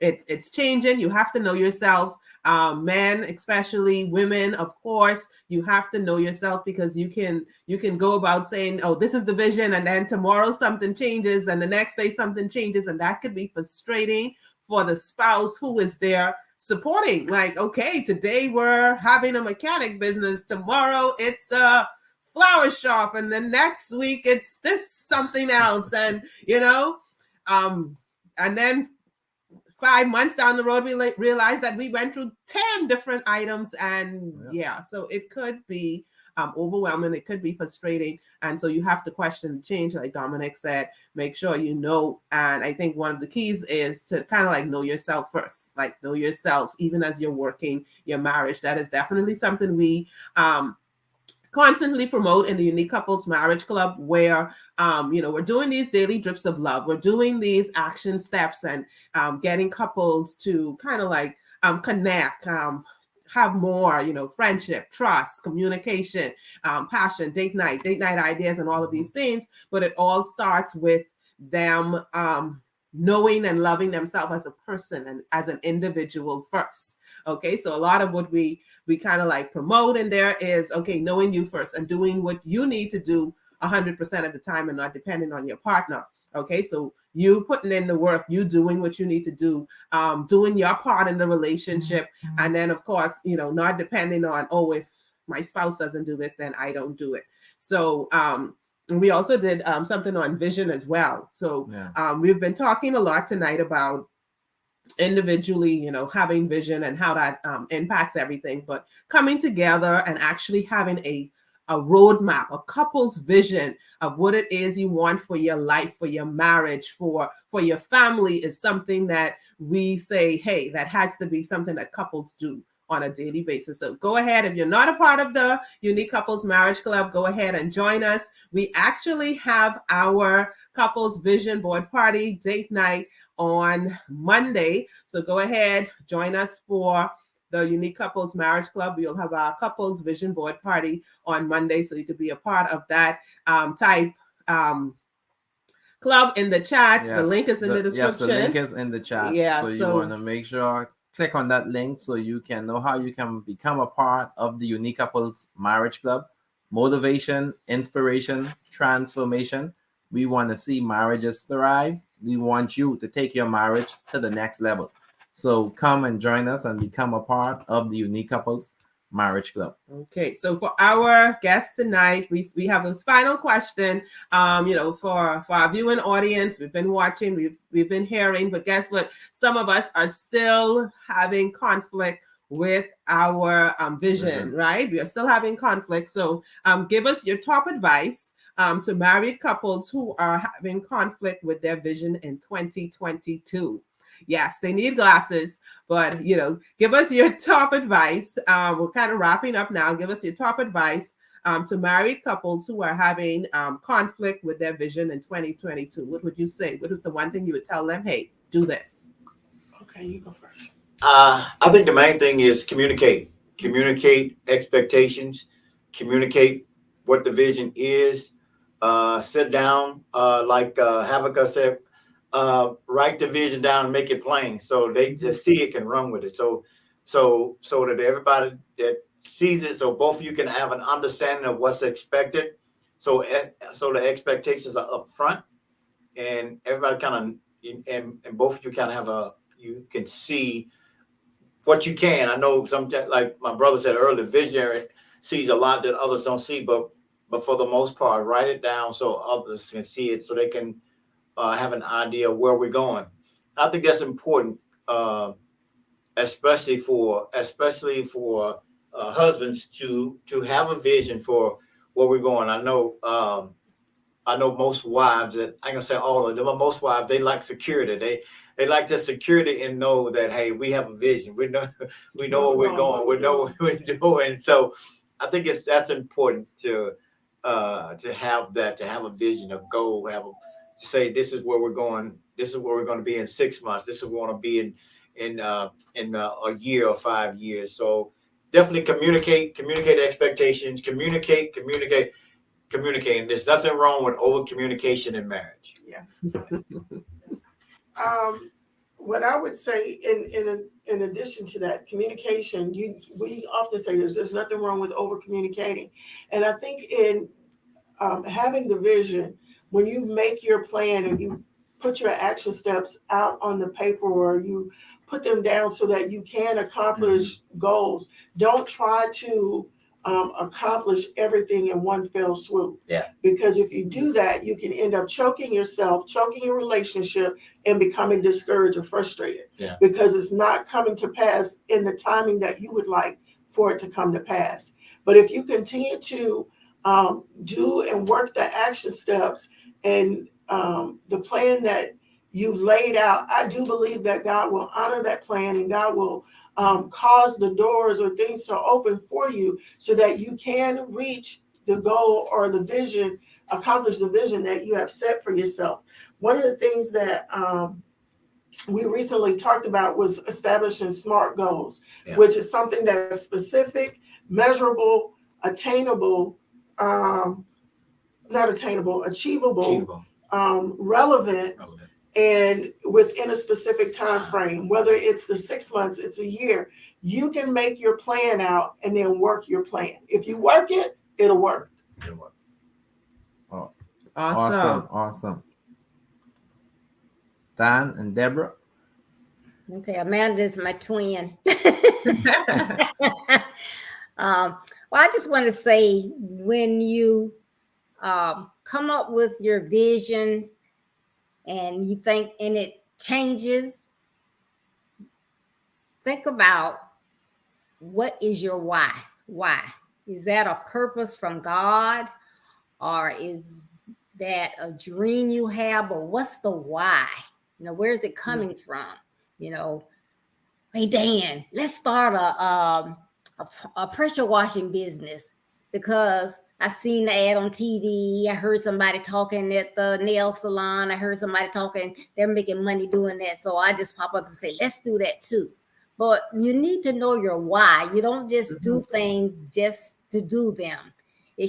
It's changing. You have to know yourself. Men, especially women, of course, you have to know yourself, because you can go about saying, oh, this is the vision, and then tomorrow something changes, and the next day something changes, and that could be frustrating for the spouse who is there supporting. Like, okay, today we're having a mechanic business, tomorrow it's a flower shop, and then next week it's this something else, and and then 5 months down the road, we realized that we went through 10 different items. And so it could be overwhelming. It could be frustrating. And so you have to question the change, like Dominic said, make sure you know. And I think one of the keys is to kind of like know yourself first, like know yourself, even as you're working your marriage. That is definitely something we constantly promote in the Unique Couples Marriage Club, where we're doing these daily drips of love. We're doing these action steps and getting couples to kind of like connect, have more, friendship, trust, communication, passion, date night ideas, and all of these things. But it all starts with them knowing and loving themselves as a person and as an individual first. Okay, so a lot of what we kind of like promote in there is, okay, knowing you first and doing what you need to do 100% of the time and not depending on your partner. Okay, so you putting in the work, you doing what you need to do, doing your part in the relationship. And then, of course, not depending on, oh, if my spouse doesn't do this, then I don't do it. So we also did something on vision as well. So we've been talking a lot tonight about individually, having vision and how that impacts everything, but coming together and actually having a roadmap, a couple's vision of what it is you want for your life, for your marriage, for your family, is something that we say, hey, that has to be something that couples do on a daily basis. So go ahead. If you're not a part of the Unique Couples Marriage Club, go ahead and join us. We actually have our Couples Vision Board Party date night on Monday. So go ahead, join us for the Unique Couples Marriage Club. We'll have our Couples Vision Board Party on Monday, so you could be a part of that type club in the chat. Yes, the link is in the description. Yes, the link is in the chat. Yeah, so you want to make sure click on that link so you can know how you can become a part of the Unique Couples Marriage Club. Motivation, inspiration, transformation. We want to see marriages thrive. We want you to take your marriage to the next level. So come and join us and become a part of the Unique Couples Marriage Club. Okay, so for our guest tonight, we have this final question. For our viewing audience, we've been watching, we've been hearing, but guess what? Some of us are still having conflict with our vision, right? We are still having conflict. So give us your top advice to married couples who are having conflict with their vision in 2022. Yes, they need glasses, but give us your top advice. We're kind of wrapping up now. Give us your top advice to married couples who are having conflict with their vision in 2022. What would you say? What is the one thing you would tell them? Hey, do this. Okay, you go first. I think the main thing is communicate expectations, communicate what the vision is, sit down, like Habakkuk said, write the vision down and make it plain so they just see it, can run with it. So that everybody that sees it, so both of you can have an understanding of what's expected. So the expectations are up front and everybody kind of, and both of you kind of you can see what you can. I know sometimes, like my brother said earlier, visionary sees a lot that others don't see, but for the most part, write it down so others can see it, so they can have an idea of where we're going. I think that's important, especially for husbands to have a vision for where we're going. I know most wives, that I ain't gonna say all of them, but most wives, they like security. They like the security and know that, hey, we have a vision. We know where we're going. We know what we're doing. So I think that's important to have that, to have a vision, a goal, to say this is where we're going. This is where we're going to be in 6 months. This is where we're going to be in a year or 5 years. So definitely communicate expectations, communicate. There's nothing wrong with over communication in marriage. Yeah. What I would say in addition to that, communication, we often say there's nothing wrong with over communicating. And I think in having the vision, when you make your plan and you put your action steps out on the paper, or you put them down so that you can accomplish goals, don't try to accomplish everything in one fell swoop. Yeah. Because if you do that, you can end up choking yourself, choking your relationship, and becoming discouraged or frustrated. Yeah. Because it's not coming to pass in the timing that you would like for it to come to pass. But if you continue to do and work the action steps and the plan that you've laid out, I do believe that God will honor that plan, and God will cause the doors or things to open for you so that you can reach the goal or the vision, accomplish the vision that you have set for yourself. One of the things that we recently talked about was establishing SMART goals, which is something that's specific, measurable, attainable, achievable, relevant, and within a specific time frame. Whether it's the 6 months, it's a year, you can make your plan out and then work your plan. If you work it, it'll work. Oh, Awesome. Awesome. Dan and Deborah. Okay, Amanda's my twin. Well, I just want to say, when you come up with your vision and you think, and it changes, think about, what is your why? Why? Is that a purpose from God, or is that a dream you have? Or what's the why? Where is it coming from? hey Dan, let's start a pressure washing business, because I seen the ad on TV. I heard somebody talking at the nail salon. I heard somebody talking, they're making money doing that. So I just pop up and say, let's do that too. But you need to know your why. You don't just do things just to do them. I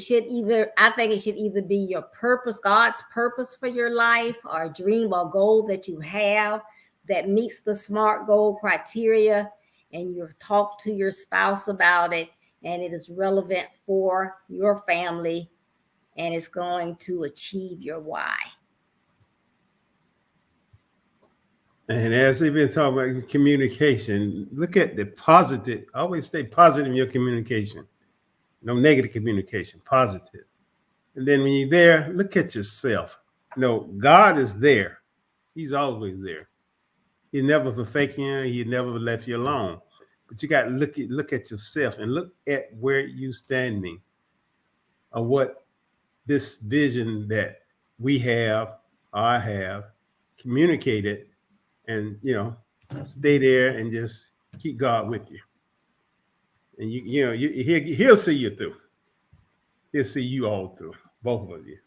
think it should either be your purpose, God's purpose for your life, or a dream or goal that you have that meets the SMART goal criteria, and you've talked to your spouse about it, and it is relevant for your family, and it's going to achieve your why. And as we've been talking about communication, look at the positive. Always stay positive in your communication. No negative communication, positive. And then when you're there, look at yourself. God is there. He's always there. He never forsake you. He never left you alone. But you got to look at yourself and look at where you're standing, or what this vision that we have, I have, communicated, and stay there and just keep God with you. And he'll see you through. He'll see you all through, both of you.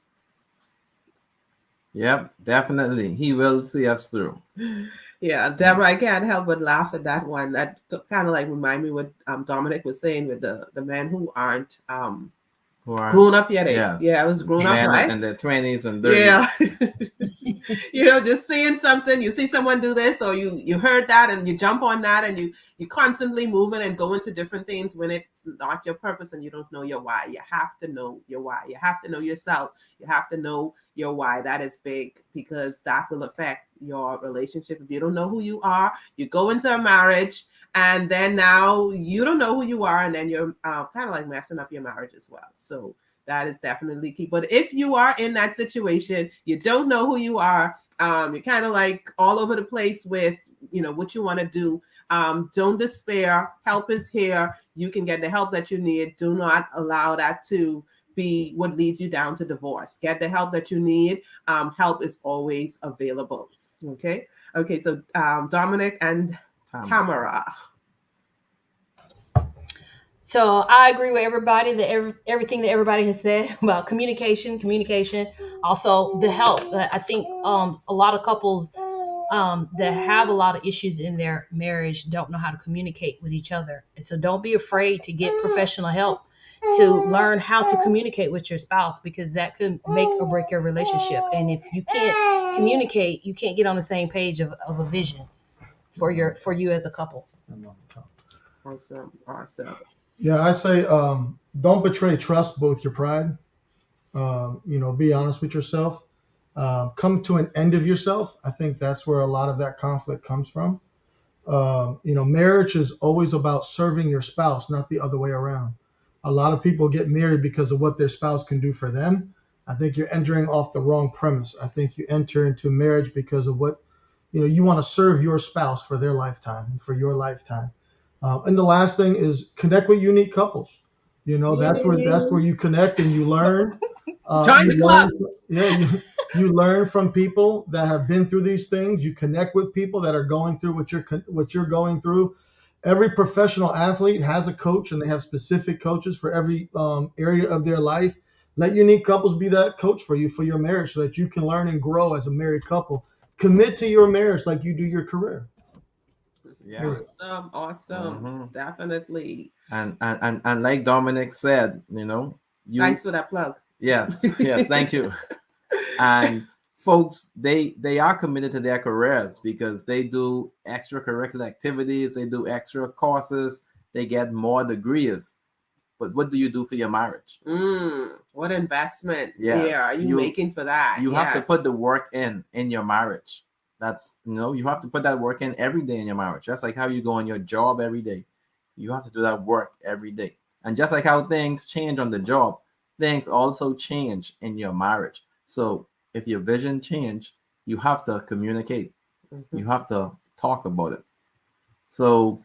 Yep, definitely. He will see us through. Yeah, Deborah, I can't help but laugh at that one. That kind of like remind me what Dominic was saying with the men who aren't grown up yet. Yes. Yeah, I was grown up, right? In their 20s and 30s. Yeah. Just seeing something, you see someone do this, or you heard that and you jump on that, and you constantly moving and going to different things when it's not your purpose and you don't know your why. You have to know your why. You have to know yourself. You have to know your why. That is big, because that will affect your relationship. If you don't know who you are, you go into a marriage, and then now you don't know who you are, and then you're kind of like messing up your marriage as well. So that is definitely key. But if you are in that situation, you don't know who you are, you're kind of like all over the place with, what you want to do. Don't despair. Help is here. You can get the help that you need. Do not allow that to be what leads you down to divorce. Get the help that you need. Help is always available. Okay. So Dominic and Tamara. So I agree with everybody everything that everybody has said about communication. Also the help. I think a lot of couples that have a lot of issues in their marriage don't know how to communicate with each other. And so don't be afraid to get professional help to learn how to communicate with your spouse, because that could make or break your relationship. And if you can't communicate, you can't get on the same page of a vision for you as a couple. Awesome. Yeah, I say don't betray trust, both your pride. Be honest with yourself. Come to an end of yourself. I think that's where a lot of that conflict comes from. Marriage is always about serving your spouse, not the other way around. A lot of people get married because of what their spouse can do for them. I think you're entering off the wrong premise. I think you enter into marriage because of what, you want to serve your spouse for their lifetime and for your lifetime. And the last thing is connect with unique couples. That's where you connect and you learn. Join the club. You learn from people that have been through these things. You connect with people that are going through what you're going through. Every professional athlete has a coach, and they have specific coaches for every area of their life. Let unique couples be that coach for you for your marriage, so that you can learn and grow as a married couple. Commit to your marriage like you do your career. Yeah. Awesome. Definitely. And like Dominic said, thanks for that plug. Yes, thank you. And folks, they are committed to their careers because they do extracurricular activities, they do extra courses, they get more degrees. But what do you do for your marriage? What investment are you making for that? You have to put the work in your marriage. That's, you have to put that work in every day in your marriage. Just like how you go on your job every day. You have to do that work every day. And just like how things change on the job, things also change in your marriage. So if your vision change, you have to communicate. You have to talk about it. So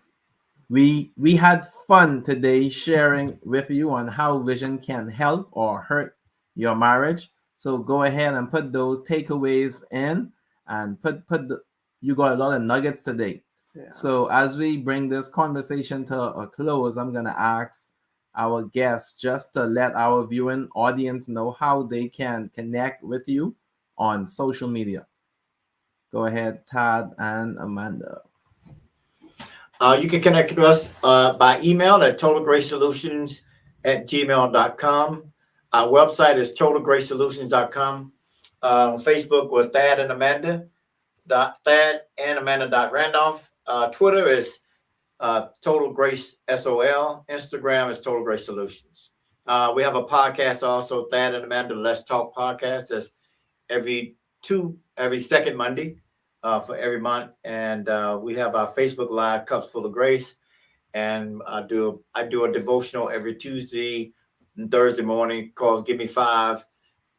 we had fun today sharing with you on how vision can help or hurt your marriage. So go ahead and put those takeaways in, and you got a lot of nuggets today. Yeah. So as we bring this conversation to a close, I'm gonna ask our guests just to let our viewing audience know how they can connect with you on social media. Go ahead, Todd and Amanda. You can connect with us by email at totalgraysolutions@gmail.com. Our website is totalgraysolutions.com. Facebook with Thad and Amanda. Thad and Amanda.Randolph. Twitter is Total Grace SOL. Instagram is Total Grace Solutions. We have a podcast also, Thad and Amanda Let's Talk podcast. That's every second Monday for every month. And we have our Facebook Live Cups Full of Grace. And I do a devotional every Tuesday and Thursday morning called Give Me 5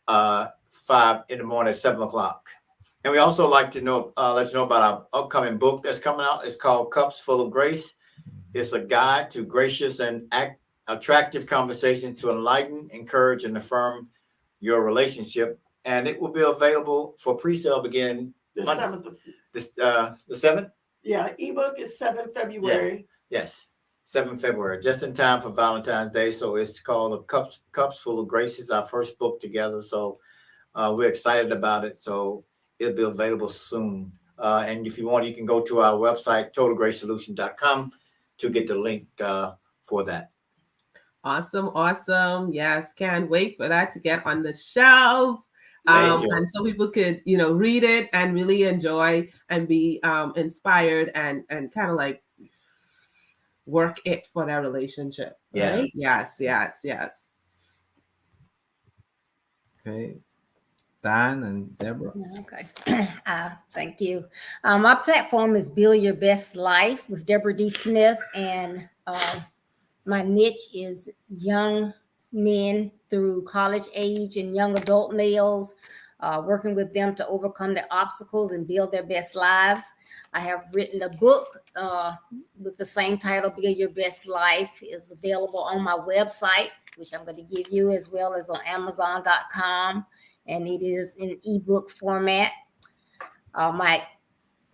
in the morning at 7:00. And we also like to let you know about our upcoming book that's coming out. It's called Cups Full of Grace. It's a guide to gracious and attractive conversation to enlighten, encourage, and affirm your relationship. And it will be available for pre-sale begin The Monday. 7th. The 7th? Yeah, ebook is 7th February. Yes, 7th February, just in time for Valentine's Day. So it's called Cups Full of Grace. It's our first book together. So we're excited about it. So it'll be available soon. And if you want, you can go to our website, totalgraysolution.com, to get the link for that. Awesome. Yes, can't wait for that to get on the shelf. And so people could, read it and really enjoy and be inspired and kind of like work it for their relationship. Right? Yes. Okay. Dan and Deborah. Okay. Thank you. My platform is Build Your Best Life with Deborah D. Smith, and my niche is young men through college age and young adult males, working with them to overcome their obstacles and build their best lives. I have written a book with the same title, Build Your Best Life, is available on my website, which I'm going to give you, as well as on Amazon.com. And it is in ebook format. My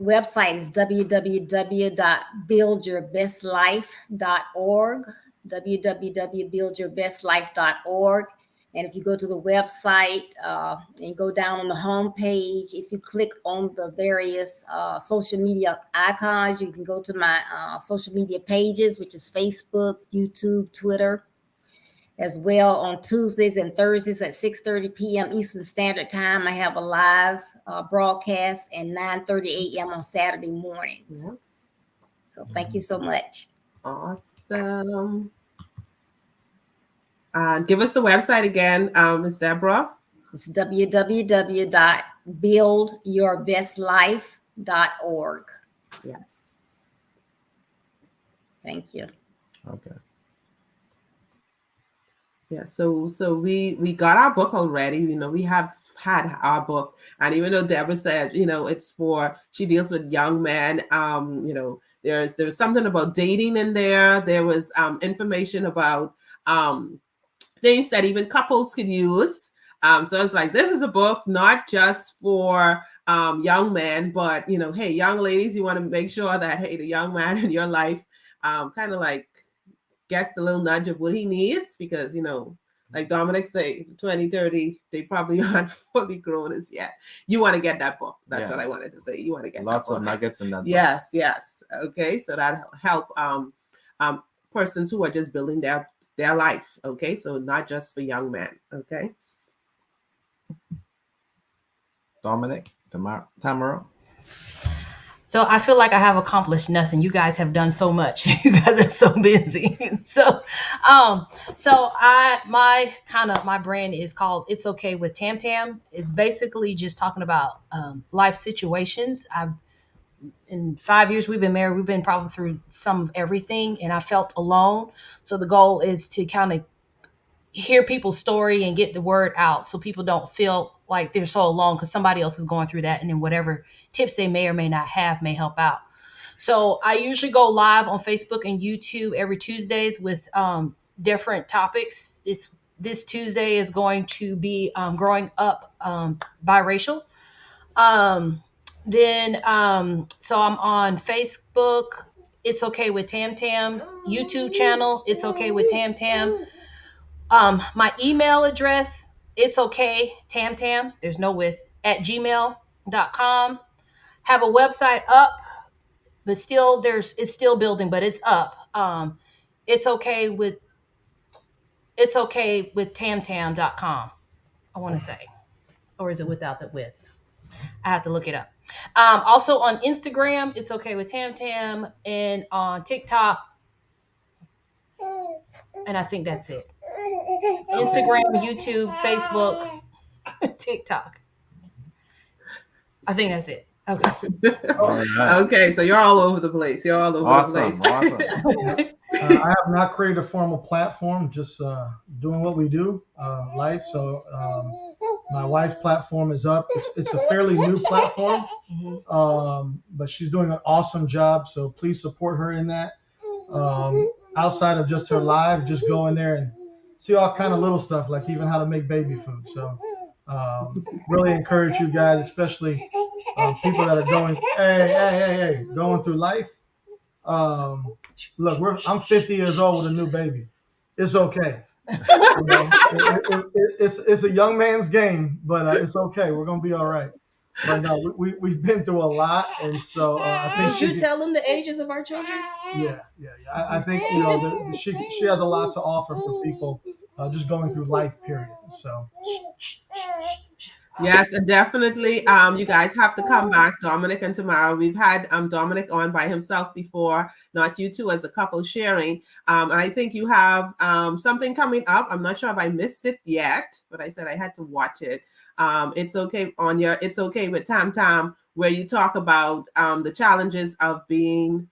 website is www.buildyourbestlife.org, www.buildyourbestlife.org. And if you go to the website and go down on the home page, if you click on the various social media icons, you can go to my social media pages, which is Facebook, YouTube, Twitter. As well, on Tuesdays and Thursdays at 6:30 p.m. Eastern Standard Time, I have a live broadcast, and 9:30 a.m. on Saturday mornings. Mm-hmm. So thank you so much. Awesome. Give us the website again, Ms. Deborah. It's www.buildyourbestlife.org. Yes. Thank you. Okay. Yeah, so we got our book already. We have had our book, and even though Deborah said, she deals with young men. There's something about dating in there. There was information about things that even couples could use. So it's like, this is a book not just for young men, but hey, young ladies, you want to make sure that the young man in your life kind of like gets the little nudge of what he needs, because like Dominic say, 20, 30, they probably aren't fully grown as yet. You want to get that book. That's what I wanted to say. You want to get lots of nuggets in that book. Yes. Okay, so that'll help persons who are just building their life. Okay, so not just for young men. Okay. Dominic, Tamara. So I feel like I have accomplished nothing. You guys have done so much. You guys are so busy. My brand is called It's Okay with Tam Tam. It's basically just talking about life situations. In 5 years we've been married, we've been probably through some of everything, and I felt alone. So the goal is to kind of hear people's story and get the word out, so people don't feel like they're so alone, because somebody else is going through that, and then whatever tips they may or may not have may help out. So I usually go live on Facebook and YouTube every Tuesdays with different topics. This Tuesday is going to be growing up biracial. Then, so I'm on Facebook. It's Okay with Tam Tam. YouTube channel. It's Okay with Tam Tam. My email address. It's okay Tam Tam. There's no with at gmail.com. Have a website up, but still it's still building, but it's up. It's okay with tamtam.com. I want to say, or is it without the with? I have to look it up. Also on Instagram, it's okay with Tam Tam, and on TikTok, and I think that's it. Instagram, YouTube, Facebook, TikTok. I think that's it. Okay. Okay, so you're all over the place. You're all over the place. Awesome. I have not created a formal platform, just doing what we do, life. So my wife's platform is up. It's a fairly new platform, but she's doing an awesome job. So please support her in that. Outside of just her live, just go in there and see all kind of little stuff, like even how to make baby food. So really encourage you guys, especially people that are going, going through life. Look, I'm 50 years old with a new baby. It's okay. You know, it's a young man's game, but it's okay. We're gonna be all right. But no, we've been through a lot, and so I think Did you tell them the ages of our children? Yeah. I think she has a lot to offer for people just going through life, period. So. Yes, and definitely you guys have to come back, Dominic and Tamara. We've had Dominic on by himself before, not you two as a couple sharing. And I think you have something coming up. I'm not sure if I missed it yet, but I said I had to watch it. It's okay on your It's Okay with Tam Tam, where you talk about the challenges of being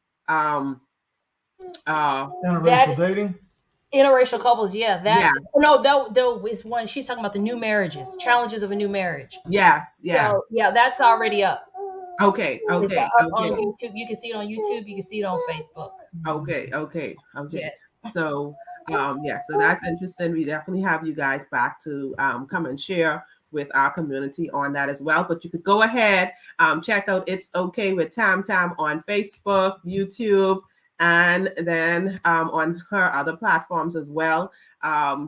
interracial dating. Interracial couples, yeah. Yes. No, is one. She's talking about the new marriages, challenges of a new marriage. Yes. So, yeah, that's already up. Okay. It's up on YouTube. You can see it on YouTube. You can see it on Facebook. Okay. Yes. So, so that's interesting. We definitely have you guys back to come and share with our community on that as well. But you could go ahead, check out It's Okay with Tam Tam on Facebook, YouTube, and then on her other platforms as well.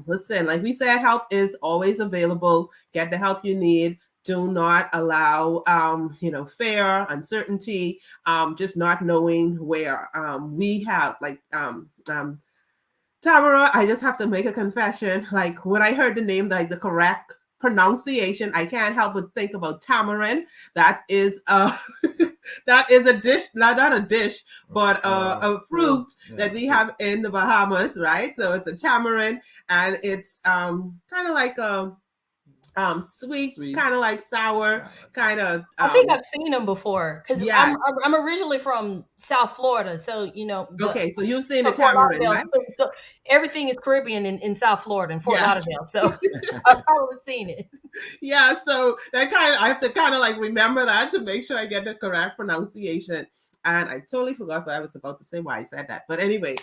Listen, like we said, help is always available. Get the help you need. Do not allow, fear, uncertainty, just not knowing where. We have, like, Tamara, I just have to make a confession. Like, when I heard the name, like the correct pronunciation, I can't help but think about tamarind. That is that is a dish, not a dish, but a fruit that we have in the Bahamas, right? So it's a tamarind, and it's kind of like a sweet, kind of like sour, kind of. I think I've seen them before because yes. I'm originally from South Florida, so Okay, so you've seen the tamarind, right? So everything is Caribbean in South Florida and Fort Lauderdale, so I've probably seen it. Yeah, so that I have to kind of like remember that to make sure I get the correct pronunciation. And I totally forgot what I was about to say, why I said that. But anyway,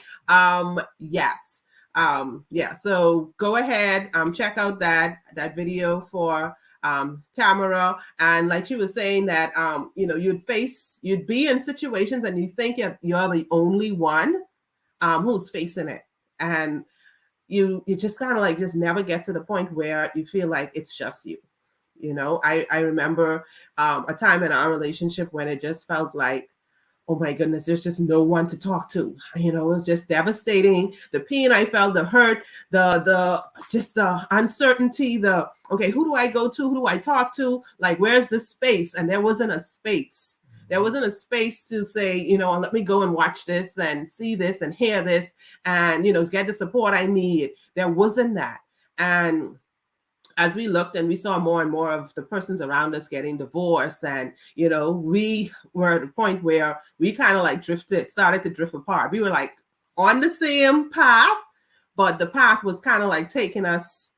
yes. So go ahead, check out that video for Tamara. And like she was saying that, you'd be in situations and you think you're the only one who's facing it. And you just kind of like just never get to the point where you feel like it's just you. I remember a time in our relationship when it just felt like, oh my goodness, there's just no one to talk to. It was just devastating. The pain I felt, the hurt, the uncertainty, okay, who do I go to? Who do I talk to? Like, where's the space? And there wasn't a space. There wasn't a space to say, let me go and watch this and see this and hear this and, get the support I need. There wasn't that. And as we looked and we saw more and more of the persons around us getting divorced, and, we were at a point where we kind of like started to drift apart. We were like on the same path, but the path was kind of like taking us,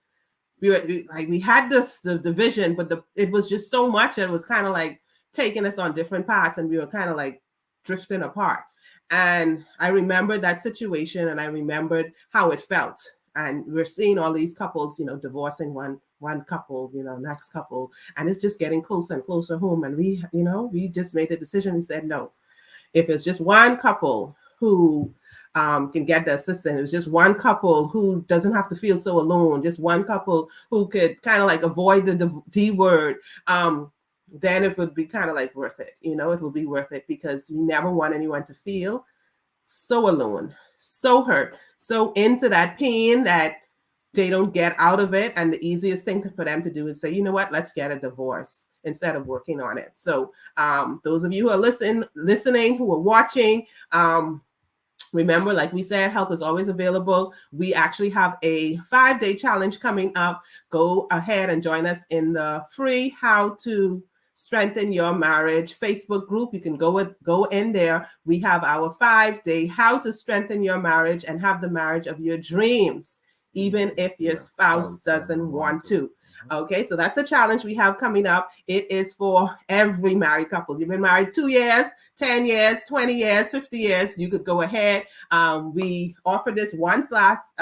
we had the vision, but it was just so much that it was kind of like taking us on different paths, and we were kind of like drifting apart. And I remembered that situation, and I remembered how it felt. And we're seeing all these couples, divorcing one one couple, next couple, and it's just getting closer and closer home. And we just made the decision and said, no, if it's just one couple who can get the assistant, it's just one couple who doesn't have to feel so alone, just one couple who could kind of like avoid the D word, then it would be kind of like worth it. It will be worth it, because we never want anyone to feel so alone, so hurt, so into that pain that they don't get out of it. And the easiest thing for them to do is say, you know what, let's get a divorce instead of working on it. So those of you who are listening, who are watching, remember, like we said, help is always available. We actually have a 5-day challenge coming up. Go ahead and join us in the free How to Strengthen Your Marriage Facebook group. You can go in there. We have our 5-day How to Strengthen Your Marriage and have the marriage of your dreams, even if your spouse doesn't want to. Okay, so that's a challenge we have coming up. It is for every married couple. You've been married 2 years, 10 years, 20 years, 50 years. You could go ahead. We offered this last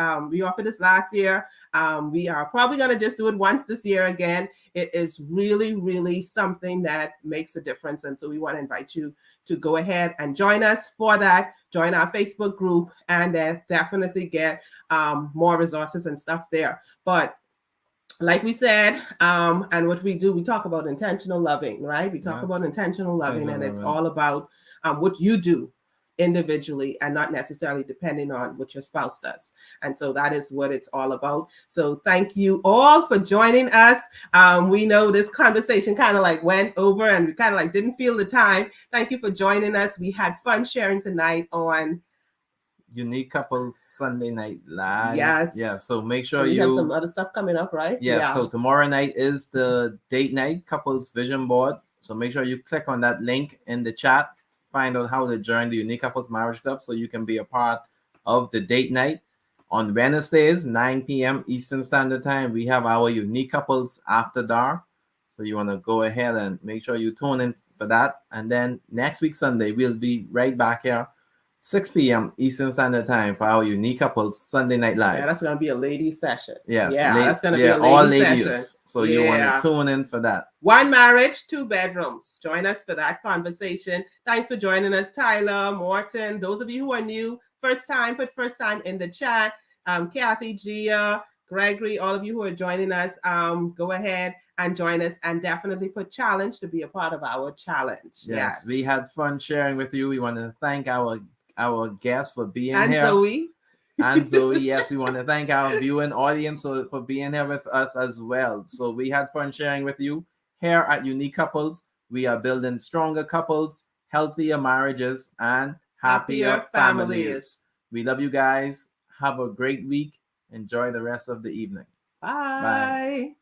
year. We are probably going to just do it once this year again. It is really, really something that makes a difference. And so we want to invite you to go ahead and join us for that. Join our Facebook group, and then definitely get more resources and stuff there. But like we said, and what we do, we talk about intentional loving, right? We talk about intentional loving, and it's all about what you do individually and not necessarily depending on what your spouse does. And so that is what it's all about. So thank you all for joining us. We know this conversation kind of like went over and we kind of like didn't feel the time. Thank you for joining us. We had fun sharing tonight on Unique Couples Sunday Night Live. Yes. Yeah. So make sure we have some other stuff coming up, right? Yeah. So tomorrow night is the date night couples vision board. So make sure you click on that link in the chat. Find out how to join the Unique Couples Marriage Club so you can be a part of the date night. On Wednesdays, 9 p.m. Eastern Standard Time, we have our Unique Couples After Dark. So you want to go ahead and make sure you tune in for that. And then next week, Sunday, we'll be right back here, 6 p.m. Eastern Standard Time for our Unique Couples Sunday Night Live. Yeah, that's going to be a ladies session. Yes. That's going to be a all ladies ladies session. So you want to tune in for that. 1 marriage, 2 bedrooms. Join us for that conversation. Thanks for joining us, Tyler, Morton. Those of you who are new, first time, put first time in the chat. Kathy, Gia, Gregory, all of you who are joining us, go ahead and join us, and definitely put challenge to be a part of our challenge. Yes. We had fun sharing with you. We want to thank our guests for being and here. Zoe. And Zoe, yes, we want to thank our viewing audience for being here with us as well. So we had fun sharing with you. Here at Unique Couples, we are building stronger couples, healthier marriages, and happier families. We love you guys. Have a great week. Enjoy the rest of the evening. Bye.